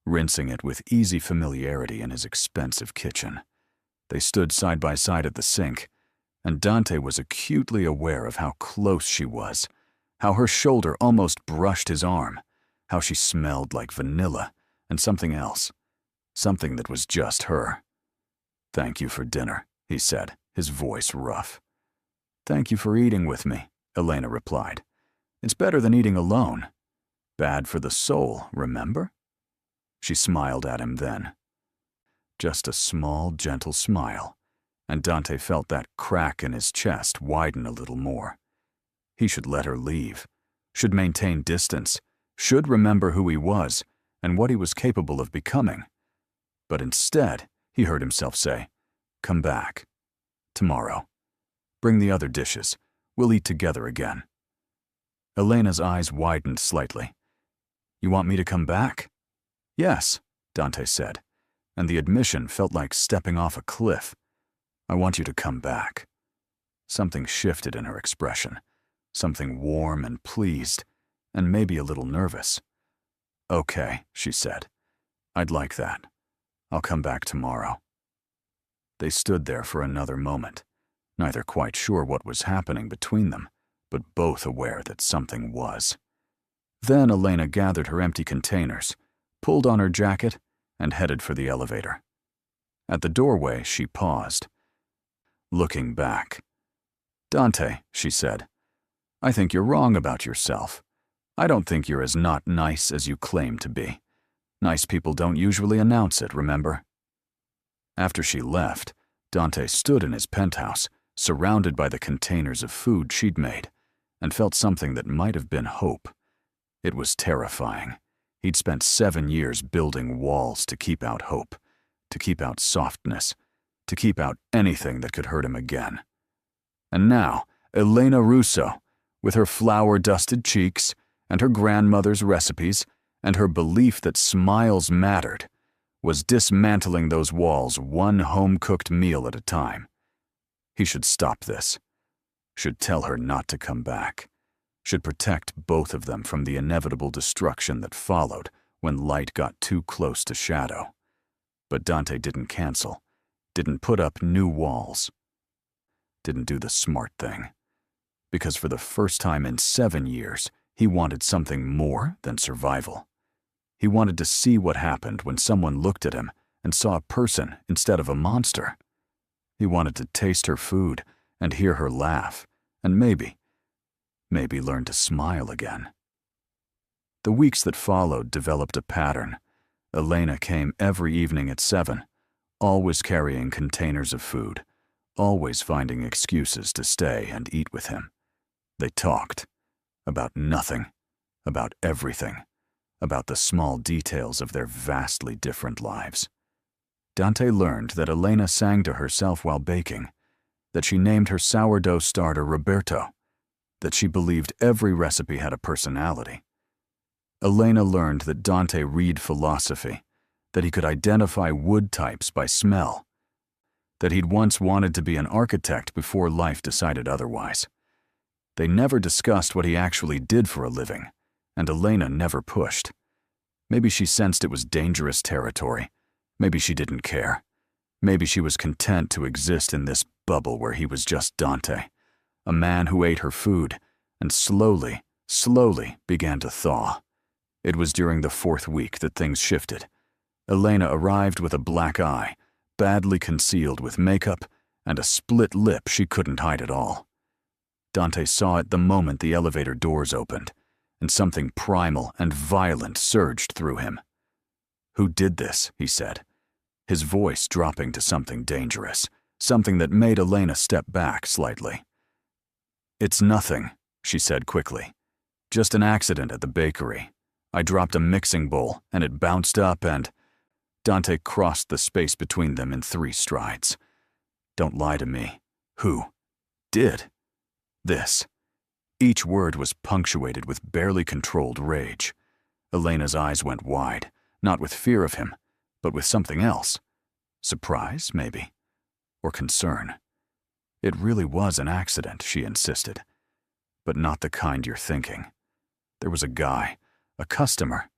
rinsing it with easy familiarity in his expensive kitchen. They stood side by side at the sink, and Dante was acutely aware of how close she was, how her shoulder almost brushed his arm, how she smelled like vanilla and something else, something that was just her. "Thank you for dinner," he said, his voice rough. "Thank you for eating with me," Elena replied. "It's better than eating alone. Bad for the soul, remember?" She smiled at him then. Just a small, gentle smile, and Dante felt that crack in his chest widen a little more. He should let her leave, should maintain distance, should remember who he was and what he was capable of becoming. But instead, he heard himself say, "Come back. Tomorrow. Bring the other dishes. We'll eat together again." Elena's eyes widened slightly. "You want me to come back?" "Yes," Dante said, and the admission felt like stepping off a cliff. "I want you to come back." Something shifted in her expression, something warm and pleased, and maybe a little nervous. "Okay," she said. "I'd like that. I'll come back tomorrow." They stood there for another moment, neither quite sure what was happening between them, but both aware that something was. Then Elena gathered her empty containers, pulled on her jacket, and headed for the elevator. At the doorway, she paused. Looking back. "Dante," she said, "I think you're wrong about yourself. I don't think you're as not nice as you claim to be. Nice people don't usually announce it, remember?" After she left, Dante stood in his penthouse, surrounded by the containers of food she'd made, and felt something that might have been hope. It was terrifying. He'd spent 7 years building walls to keep out hope, to keep out softness, to keep out anything that could hurt him again. And now, Elena Russo, with her flour-dusted cheeks, and her grandmother's recipes, and her belief that smiles mattered, was dismantling those walls one home-cooked meal at a time. He should stop this. Should tell her not to come back. Should protect both of them from the inevitable destruction that followed when light got too close to shadow. But Dante didn't cancel, didn't put up new walls. Didn't do the smart thing. Because for the first time in 7 years, he wanted something more than survival. He wanted to see what happened when someone looked at him and saw a person instead of a monster. He wanted to taste her food and hear her laugh, and maybe learn to smile again. The weeks that followed developed a pattern. Elena came every evening at 7, always carrying containers of food, always finding excuses to stay and eat with him. They talked. About nothing. About everything. About the small details of their vastly different lives. Dante learned that Elena sang to herself while baking, that she named her sourdough starter Roberto, that she believed every recipe had a personality. Elena learned that Dante read philosophy, that he could identify wood types by smell, that he'd once wanted to be an architect before life decided otherwise. They never discussed what he actually did for a living, and Elena never pushed. Maybe she sensed it was dangerous territory. Maybe she didn't care. Maybe she was content to exist in this bubble where he was just Dante, a man who ate her food and slowly began to thaw. It was during the 4th week that things shifted. Elena arrived with a black eye, badly concealed with makeup, and a split lip she couldn't hide at all. Dante saw it the moment the elevator doors opened, and something primal and violent surged through him. "Who did this?" he said, his voice dropping to something dangerous, something that made Elena step back slightly. "It's nothing," she said quickly. "Just an accident at the bakery. I dropped a mixing bowl, and it bounced up and—" Dante crossed the space between them in 3 strides. "Don't lie to me. Who did this?" Each word was punctuated with barely controlled rage. Elena's eyes went wide, not with fear of him, but with something else. Surprise, maybe, or concern. "It really was an accident," she insisted. "But not the kind you're thinking. There was a guy, a customer.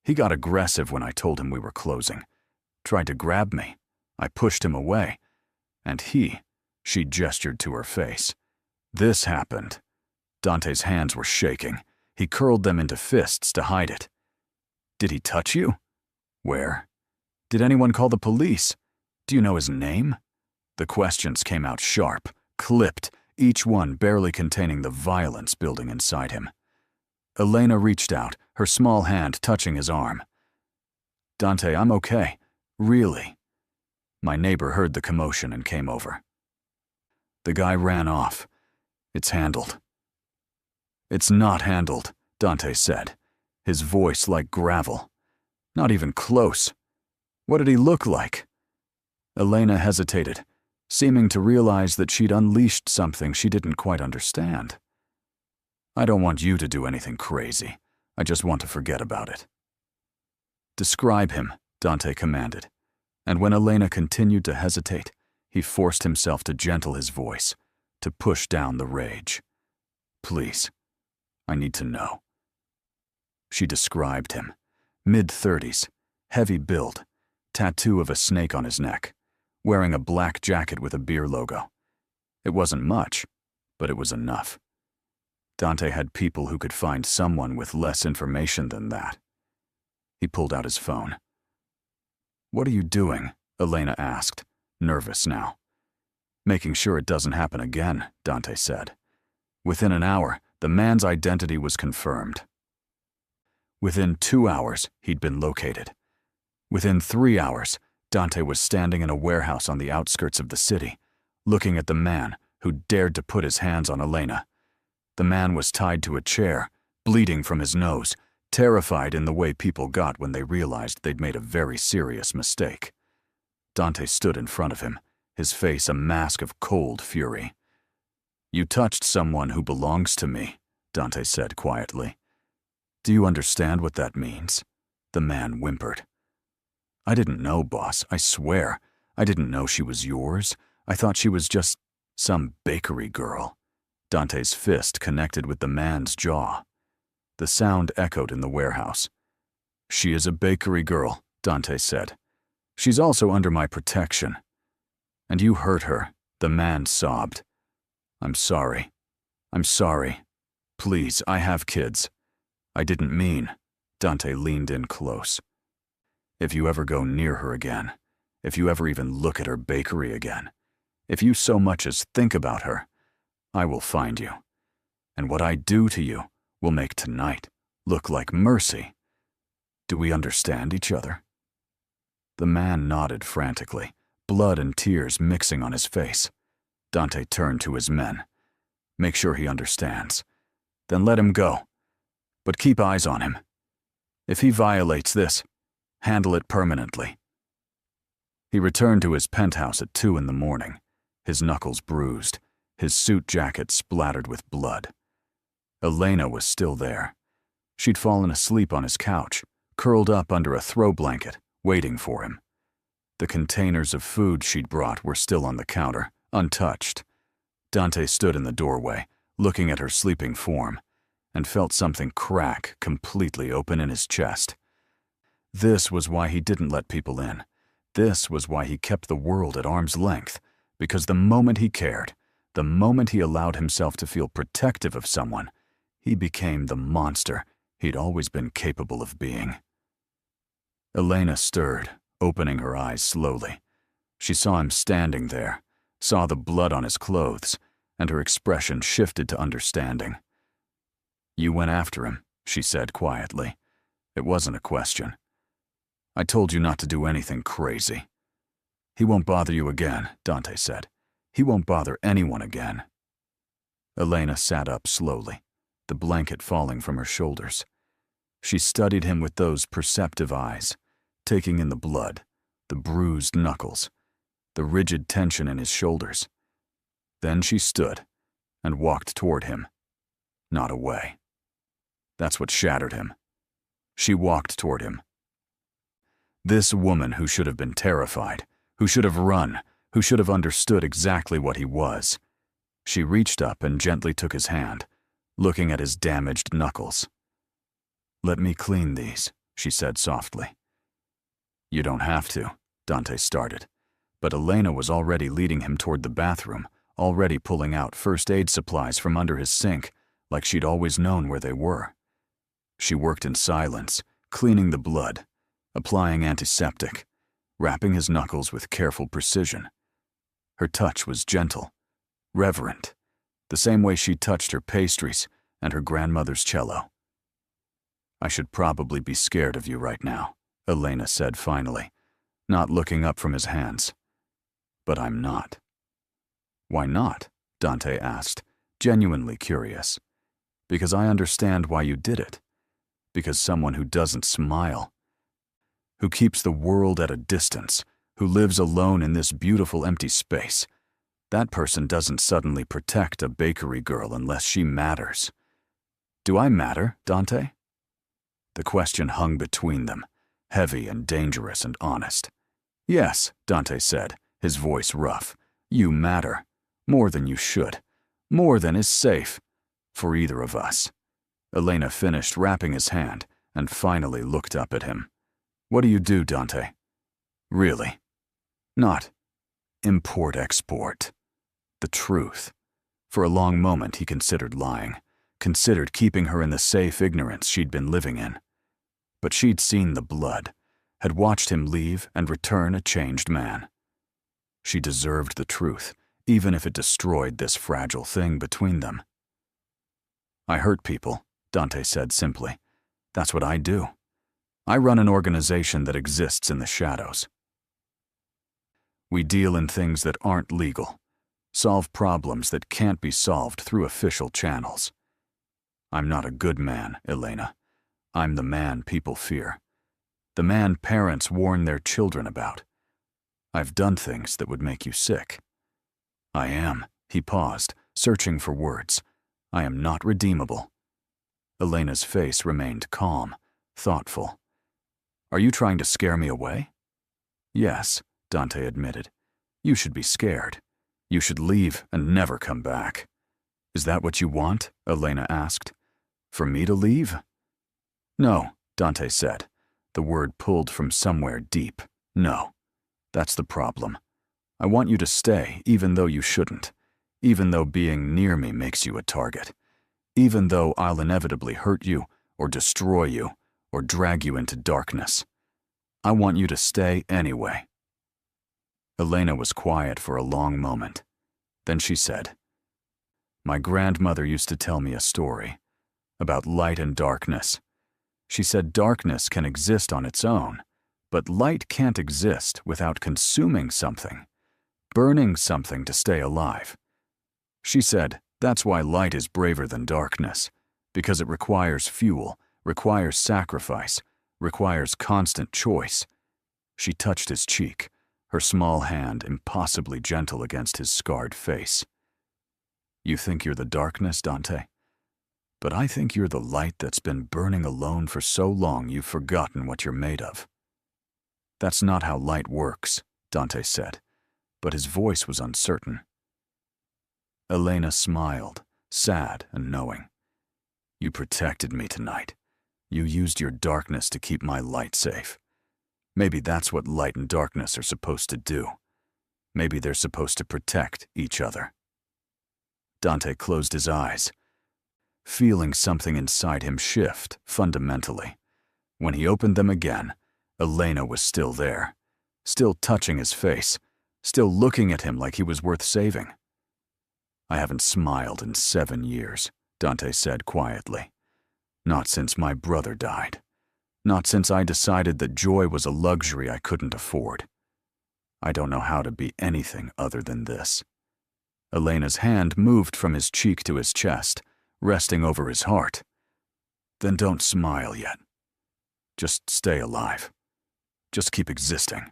He got aggressive when I told him we were closing. Tried to grab me. I pushed him away. And she gestured to her face. This happened." Dante's hands were shaking. He curled them into fists to hide it. "Did he touch you? Where? Did anyone call the police? Do you know his name?" The questions came out sharp, clipped, each one barely containing the violence building inside him. Elena reached out, her small hand touching his arm. "Dante, I'm okay. Really." My neighbor heard the commotion and came over. The guy ran off. "It's handled." "It's not handled," Dante said, his voice like gravel. "Not even close. What did he look like?" Elena hesitated, seeming to realize that she'd unleashed something she didn't quite understand. "I don't want you to do anything crazy. I just want to forget about it." "Describe him," Dante commanded, and when Elena continued to hesitate, he forced himself to gentle his voice, to push down the rage. "Please, I need to know." She described him. Mid-30s, heavy build, tattoo of a snake on his neck, wearing a black jacket with a beer logo. It wasn't much, but it was enough. Dante had people who could find someone with less information than that. He pulled out his phone. "What are you doing?" Elena asked, nervous now. "Making sure it doesn't happen again," Dante said. Within an hour, the man's identity was confirmed. Within 2 hours, he'd been located. Within 3 hours, Dante was standing in a warehouse on the outskirts of the city, looking at the man who dared to put his hands on Elena. The man was tied to a chair, bleeding from his nose, terrified in the way people got when they realized they'd made a very serious mistake. Dante stood in front of him, his face a mask of cold fury. "You touched someone who belongs to me," Dante said quietly. "Do you understand what that means?" The man whimpered. "I didn't know, boss, I swear. I didn't know she was yours. I thought she was just some bakery girl." Dante's fist connected with the man's jaw. The sound echoed in the warehouse. "She is a bakery girl," Dante said. "She's also under my protection." "And you hurt her," the man sobbed. "I'm sorry. I'm sorry. Please, I have kids. I didn't mean." Dante leaned in close. "If you ever go near her again, if you ever even look at her bakery again, if you so much as think about her, I will find you. And what I do to you will make tonight look like mercy. Do we understand each other?" The man nodded frantically, blood and tears mixing on his face. Dante turned to his men. "Make sure he understands. Then let him go. But keep eyes on him. If he violates this, handle it permanently." He returned to his penthouse at 2 in the morning, his knuckles bruised, his suit jacket splattered with blood. Elena was still there. She'd fallen asleep on his couch, curled up under a throw blanket, waiting for him. The containers of food she'd brought were still on the counter, untouched. Dante stood in the doorway, looking at her sleeping form, and felt something crack completely open in his chest. This was why he didn't let people in. This was why he kept the world at arm's length, because the moment he cared, the moment he allowed himself to feel protective of someone, he became the monster he'd always been capable of being. Elena stirred, opening her eyes slowly. She saw him standing there, saw the blood on his clothes, and her expression shifted to understanding. "You went after him," she said quietly. It wasn't a question. "I told you not to do anything crazy." "He won't bother you again," Dante said. "He won't bother anyone again." Elena sat up slowly, the blanket falling from her shoulders. She studied him with those perceptive eyes, taking in the blood, the bruised knuckles, the rigid tension in his shoulders. Then she stood and walked toward him, not away. That's what shattered him. She walked toward him. This woman who should have been terrified, who should have run, who should have understood exactly what he was. She reached up and gently took his hand, looking at his damaged knuckles. "Let me clean these," she said softly. "You don't have to," Dante started, but Elena was already leading him toward the bathroom, already pulling out first aid supplies from under his sink, like she'd always known where they were. She worked in silence, cleaning the blood, applying antiseptic, wrapping his knuckles with careful precision. Her touch was gentle, reverent, the same way she touched her pastries and her grandmother's cello. "I should probably be scared of you right now," Elena said finally, not looking up from his hands. "But I'm not." "Why not?" Dante asked, genuinely curious. "Because I understand why you did it. Because someone who doesn't smile, who keeps the world at a distance, who lives alone in this beautiful empty space, that person doesn't suddenly protect a bakery girl unless she matters." "Do I matter, Dante?" The question hung between them, heavy and dangerous and honest. "Yes," Dante said, his voice rough. "You matter. More than you should. More than is safe. For either of us." Elena finished wrapping his hand and finally looked up at him. "What do you do, Dante?" "Really?" "Not import-export. The truth." For a long moment he considered lying, considered keeping her in the safe ignorance she'd been living in. But she'd seen the blood, had watched him leave and return a changed man. She deserved the truth, even if it destroyed this fragile thing between them. "I hurt people," Dante said simply. "That's what I do. I run an organization that exists in the shadows. We deal in things that aren't legal, solve problems that can't be solved through official channels. I'm not a good man, Elena. I'm the man people fear. The man parents warn their children about. I've done things that would make you sick. I am," he paused, searching for words. "I am not redeemable." Elena's face remained calm, thoughtful. "Are you trying to scare me away?" "Yes," Dante admitted. "You should be scared. You should leave and never come back." "Is that what you want?" Elena asked. "For me to leave?" "No," Dante said, the word pulled from somewhere deep. "No. That's the problem. I want you to stay even though you shouldn't, even though being near me makes you a target, even though I'll inevitably hurt you or destroy you or drag you into darkness. I want you to stay anyway." Elena was quiet for a long moment. Then she said, "My grandmother used to tell me a story about light and darkness. She said darkness can exist on its own, but light can't exist without consuming something, burning something to stay alive. She said that's why light is braver than darkness, because it requires fuel, requires sacrifice, requires constant choice." She touched his cheek, her small hand impossibly gentle against his scarred face. "You think you're the darkness, Dante? But I think you're the light that's been burning alone for so long you've forgotten what you're made of." "That's not how light works," Dante said, but his voice was uncertain. Elena smiled, sad and knowing. "You protected me tonight. You used your darkness to keep my light safe. Maybe that's what light and darkness are supposed to do. Maybe they're supposed to protect each other." Dante closed his eyes, feeling something inside him shift fundamentally. When he opened them again, Elena was still there, still touching his face, still looking at him like he was worth saving. "I haven't smiled in 7 years," Dante said quietly. "Not since my brother died. Not since I decided that joy was a luxury I couldn't afford. I don't know how to be anything other than this." Elena's hand moved from his cheek to his chest, resting over his heart. "Then don't smile yet. Just stay alive. Just keep existing.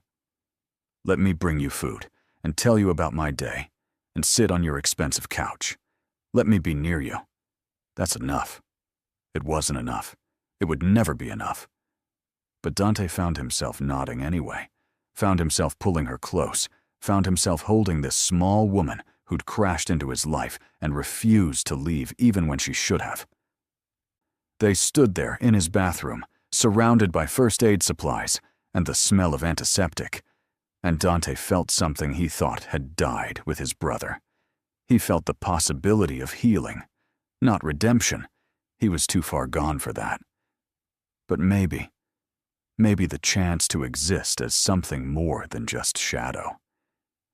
Let me bring you food and tell you about my day and sit on your expensive couch. Let me be near you. That's enough." It wasn't enough. It would never be enough. But Dante found himself nodding anyway, found himself pulling her close, found himself holding this small woman who'd crashed into his life and refused to leave even when she should have. They stood there in his bathroom, surrounded by first aid supplies and the smell of antiseptic, and Dante felt something he thought had died with his brother. He felt the possibility of healing, not redemption. He was too far gone for that. But maybe the chance to exist as something more than just shadow.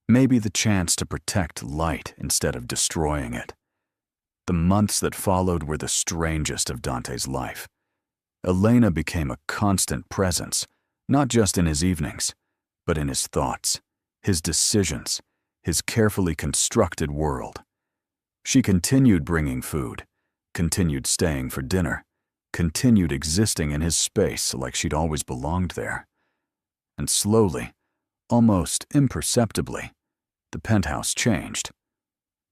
Maybe the chance to protect light instead of destroying it. The months that followed were the strangest of Dante's life. Elena became a constant presence, not just in his evenings, but in his thoughts, his decisions, his carefully constructed world. She continued bringing food, continued staying for dinner, continued existing in his space like she'd always belonged there. And slowly, almost imperceptibly, the penthouse changed.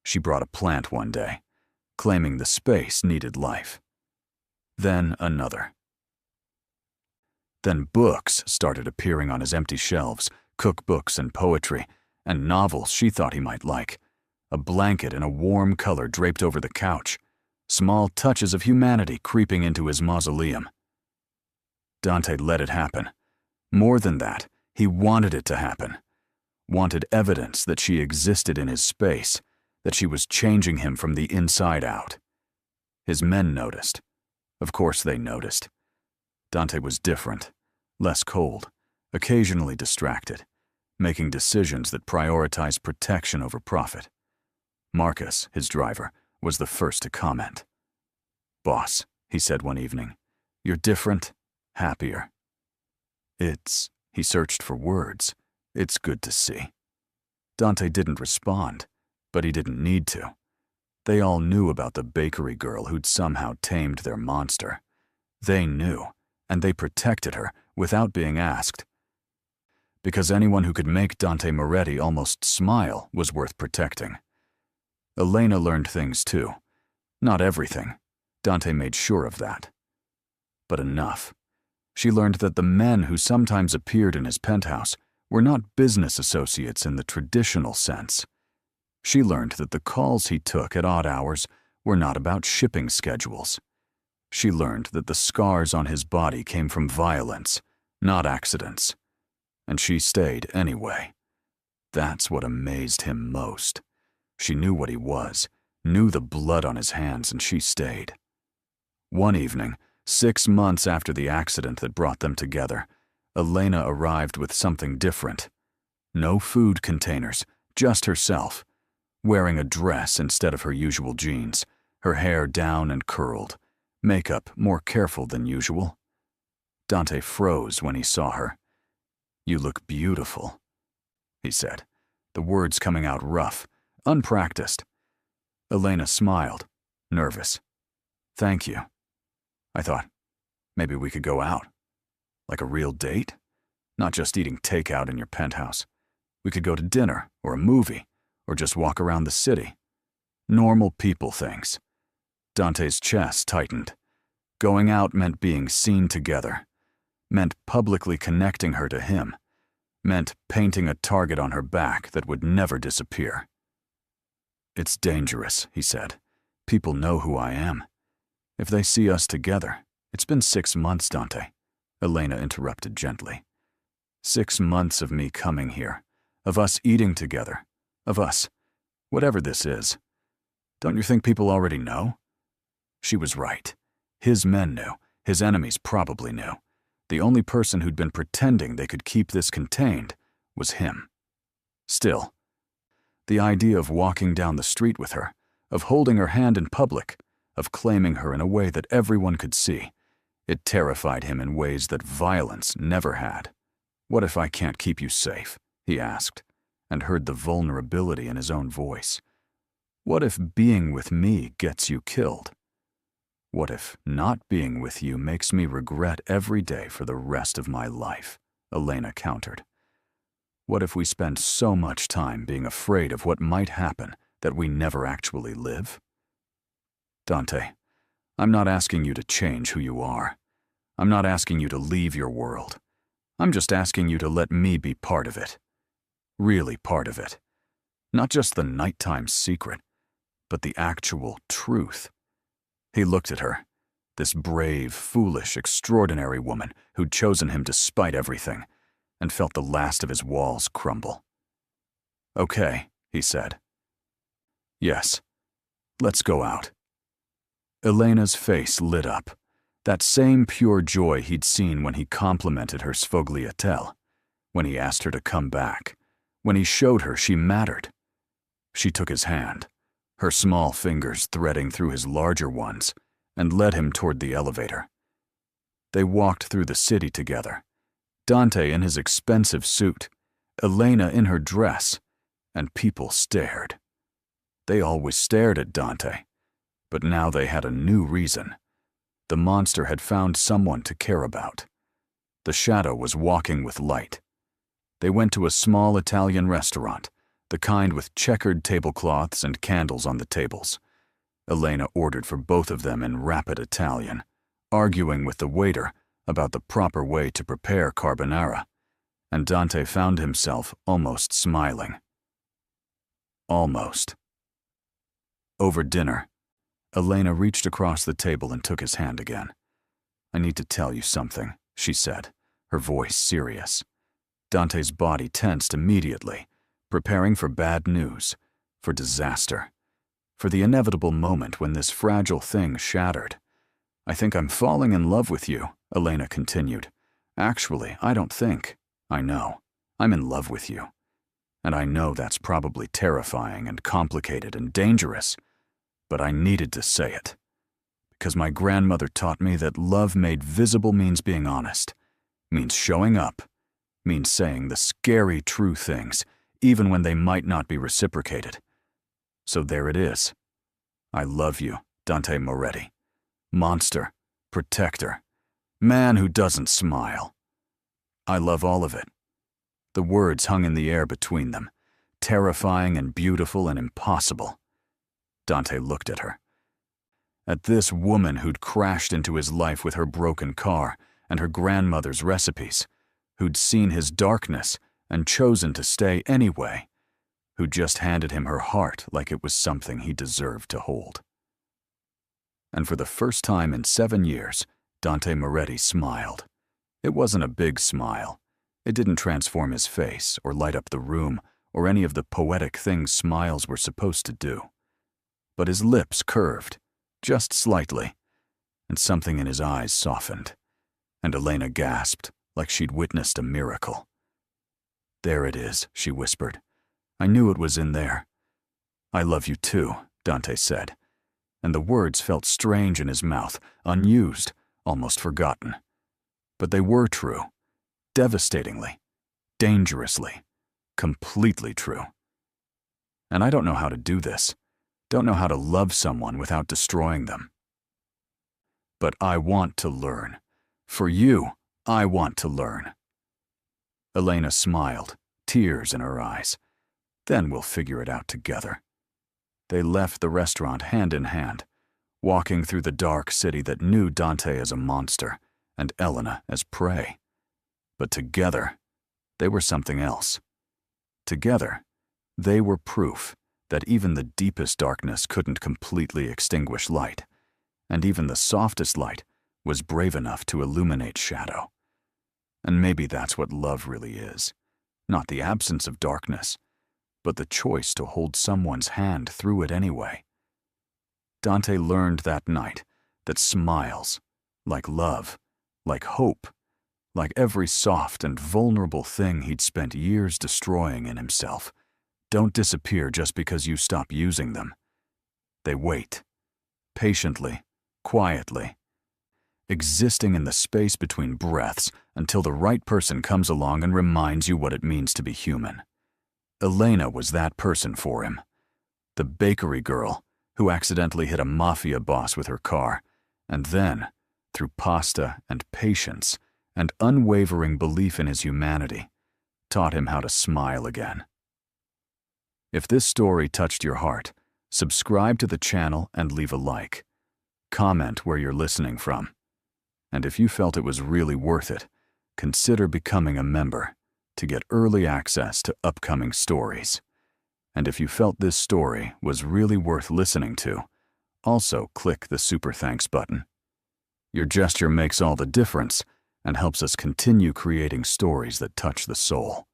She brought a plant one day, claiming the space needed life. Then another. Then books started appearing on his empty shelves, cookbooks and poetry, and novels she thought he might like. A blanket in a warm color draped over the couch, small touches of humanity creeping into his mausoleum. Dante let it happen. More than that, he wanted it to happen. Wanted evidence that she existed in his space, that she was changing him from the inside out. His men noticed. Of course they noticed. Dante was different, less cold, occasionally distracted, making decisions that prioritized protection over profit. Marcus, his driver, was the first to comment. "Boss," he said one evening, "you're different, happier." He searched for words. "It's good to see." Dante didn't respond, but he didn't need to. They all knew about the bakery girl who'd somehow tamed their monster. They knew, and they protected her without being asked. Because anyone who could make Dante Moretti almost smile was worth protecting. Elena learned things too. Not everything. Dante made sure of that. But enough. She learned that the men who sometimes appeared in his penthouse were not business associates in the traditional sense. She learned that the calls he took at odd hours were not about shipping schedules. She learned that the scars on his body came from violence, not accidents. And she stayed anyway. That's what amazed him most. She knew what he was, knew the blood on his hands, and she stayed. One evening, 6 months after the accident that brought them together, Elena arrived with something different. No food containers, just herself, wearing a dress instead of her usual jeans, her hair down and curled, makeup more careful than usual. Dante froze when he saw her. "You look beautiful," he said, the words coming out rough, unpracticed. Elena smiled, nervous. "Thank you. I thought maybe we could go out. Like a real date? Not just eating takeout in your penthouse. We could go to dinner, or a movie, or just walk around the city. Normal people things." Dante's chest tightened. Going out meant being seen together. Meant publicly connecting her to him. Meant painting a target on her back that would never disappear. "It's dangerous," he said. "People know who I am. If they see us together..." "It's been 6 months, Dante," Elena interrupted gently. 6 months of me coming here, of us eating together, of us, whatever this is. Don't you think people already know?" She was right. His men knew. His enemies probably knew. The only person who'd been pretending they could keep this contained was him. Still, the idea of walking down the street with her, of holding her hand in public, of claiming her in a way that everyone could see, it terrified him in ways that violence never had. "What if I can't keep you safe?" he asked, and heard the vulnerability in his own voice. "What if being with me gets you killed? What if not being with you makes me regret every day for the rest of my life?" Elena countered. "What if we spend so much time being afraid of what might happen that we never actually live?" "Dante, I'm not asking you to change who you are. I'm not asking you to leave your world. I'm just asking you to let me be part of it. Really part of it. Not just the nighttime secret, but the actual truth." He looked at her, this brave, foolish, extraordinary woman who'd chosen him despite everything, and felt the last of his walls crumble. "Okay," he said. "Yes, let's go out." Elena's face lit up, that same pure joy he'd seen when he complimented her sfogliatelle, when he asked her to come back, when he showed her she mattered. She took his hand, her small fingers threading through his larger ones, and led him toward the elevator. They walked through the city together, Dante in his expensive suit, Elena in her dress, and people stared. They always stared at Dante, but now they had a new reason. The monster had found someone to care about. The shadow was walking with light. They went to a small Italian restaurant, the kind with checkered tablecloths and candles on the tables. Elena ordered for both of them in rapid Italian, arguing with the waiter about the proper way to prepare carbonara, and Dante found himself almost smiling. Almost. Over dinner, Elena reached across the table and took his hand again. "I need to tell you something," she said, her voice serious. Dante's body tensed immediately, preparing for bad news, for disaster, for the inevitable moment when this fragile thing shattered. "I think I'm falling in love with you," Elena continued. "Actually, I don't think. I know. I'm in love with you. And I know that's probably terrifying and complicated and dangerous, but I needed to say it. Because my grandmother taught me that love made visible means being honest, means showing up, means saying the scary true things, even when they might not be reciprocated. So there it is. I love you, Dante Moretti. Monster, protector, man who doesn't smile. I love all of it." The words hung in the air between them, terrifying and beautiful and impossible. Dante looked at her. At this woman who'd crashed into his life with her broken car and her grandmother's recipes, who'd seen his darkness and chosen to stay anyway, who just handed him her heart like it was something he deserved to hold. And for the first time in 7 years, Dante Moretti smiled. It wasn't a big smile. It didn't transform his face or light up the room or any of the poetic things smiles were supposed to do. But his lips curved, just slightly, and something in his eyes softened, and Elena gasped like she'd witnessed a miracle. "There it is," she whispered. "I knew it was in there." "I love you too," Dante said, and the words felt strange in his mouth, unused, almost forgotten. But they were true, devastatingly, dangerously, completely true. And I don't know how to do this. Don't know how to love someone without destroying them. But I want to learn. For you, I want to learn. Elena smiled, tears in her eyes. Then we'll figure it out together. They left the restaurant hand in hand, walking through the dark city that knew Dante as a monster and Elena as prey. But together, they were something else. Together, they were proof that even the deepest darkness couldn't completely extinguish light, and even the softest light was brave enough to illuminate shadow. And maybe that's what love really is, not the absence of darkness, but the choice to hold someone's hand through it anyway. Dante learned that night that smiles, like love, like hope, like every soft and vulnerable thing he'd spent years destroying in himself, don't disappear just because you stop using them. They wait, patiently, quietly, existing in the space between breaths until the right person comes along and reminds you what it means to be human. Elena was that person for him. The bakery girl who accidentally hit a Mafia boss with her car, and then, through pasta and patience and unwavering belief in his humanity, taught him how to smile again. If this story touched your heart, subscribe to the channel and leave a like. Comment where you're listening from. And if you felt it was really worth it, consider becoming a member to get early access to upcoming stories. And if you felt this story was really worth listening to, also click the Super Thanks button. Your gesture makes all the difference and helps us continue creating stories that touch the soul.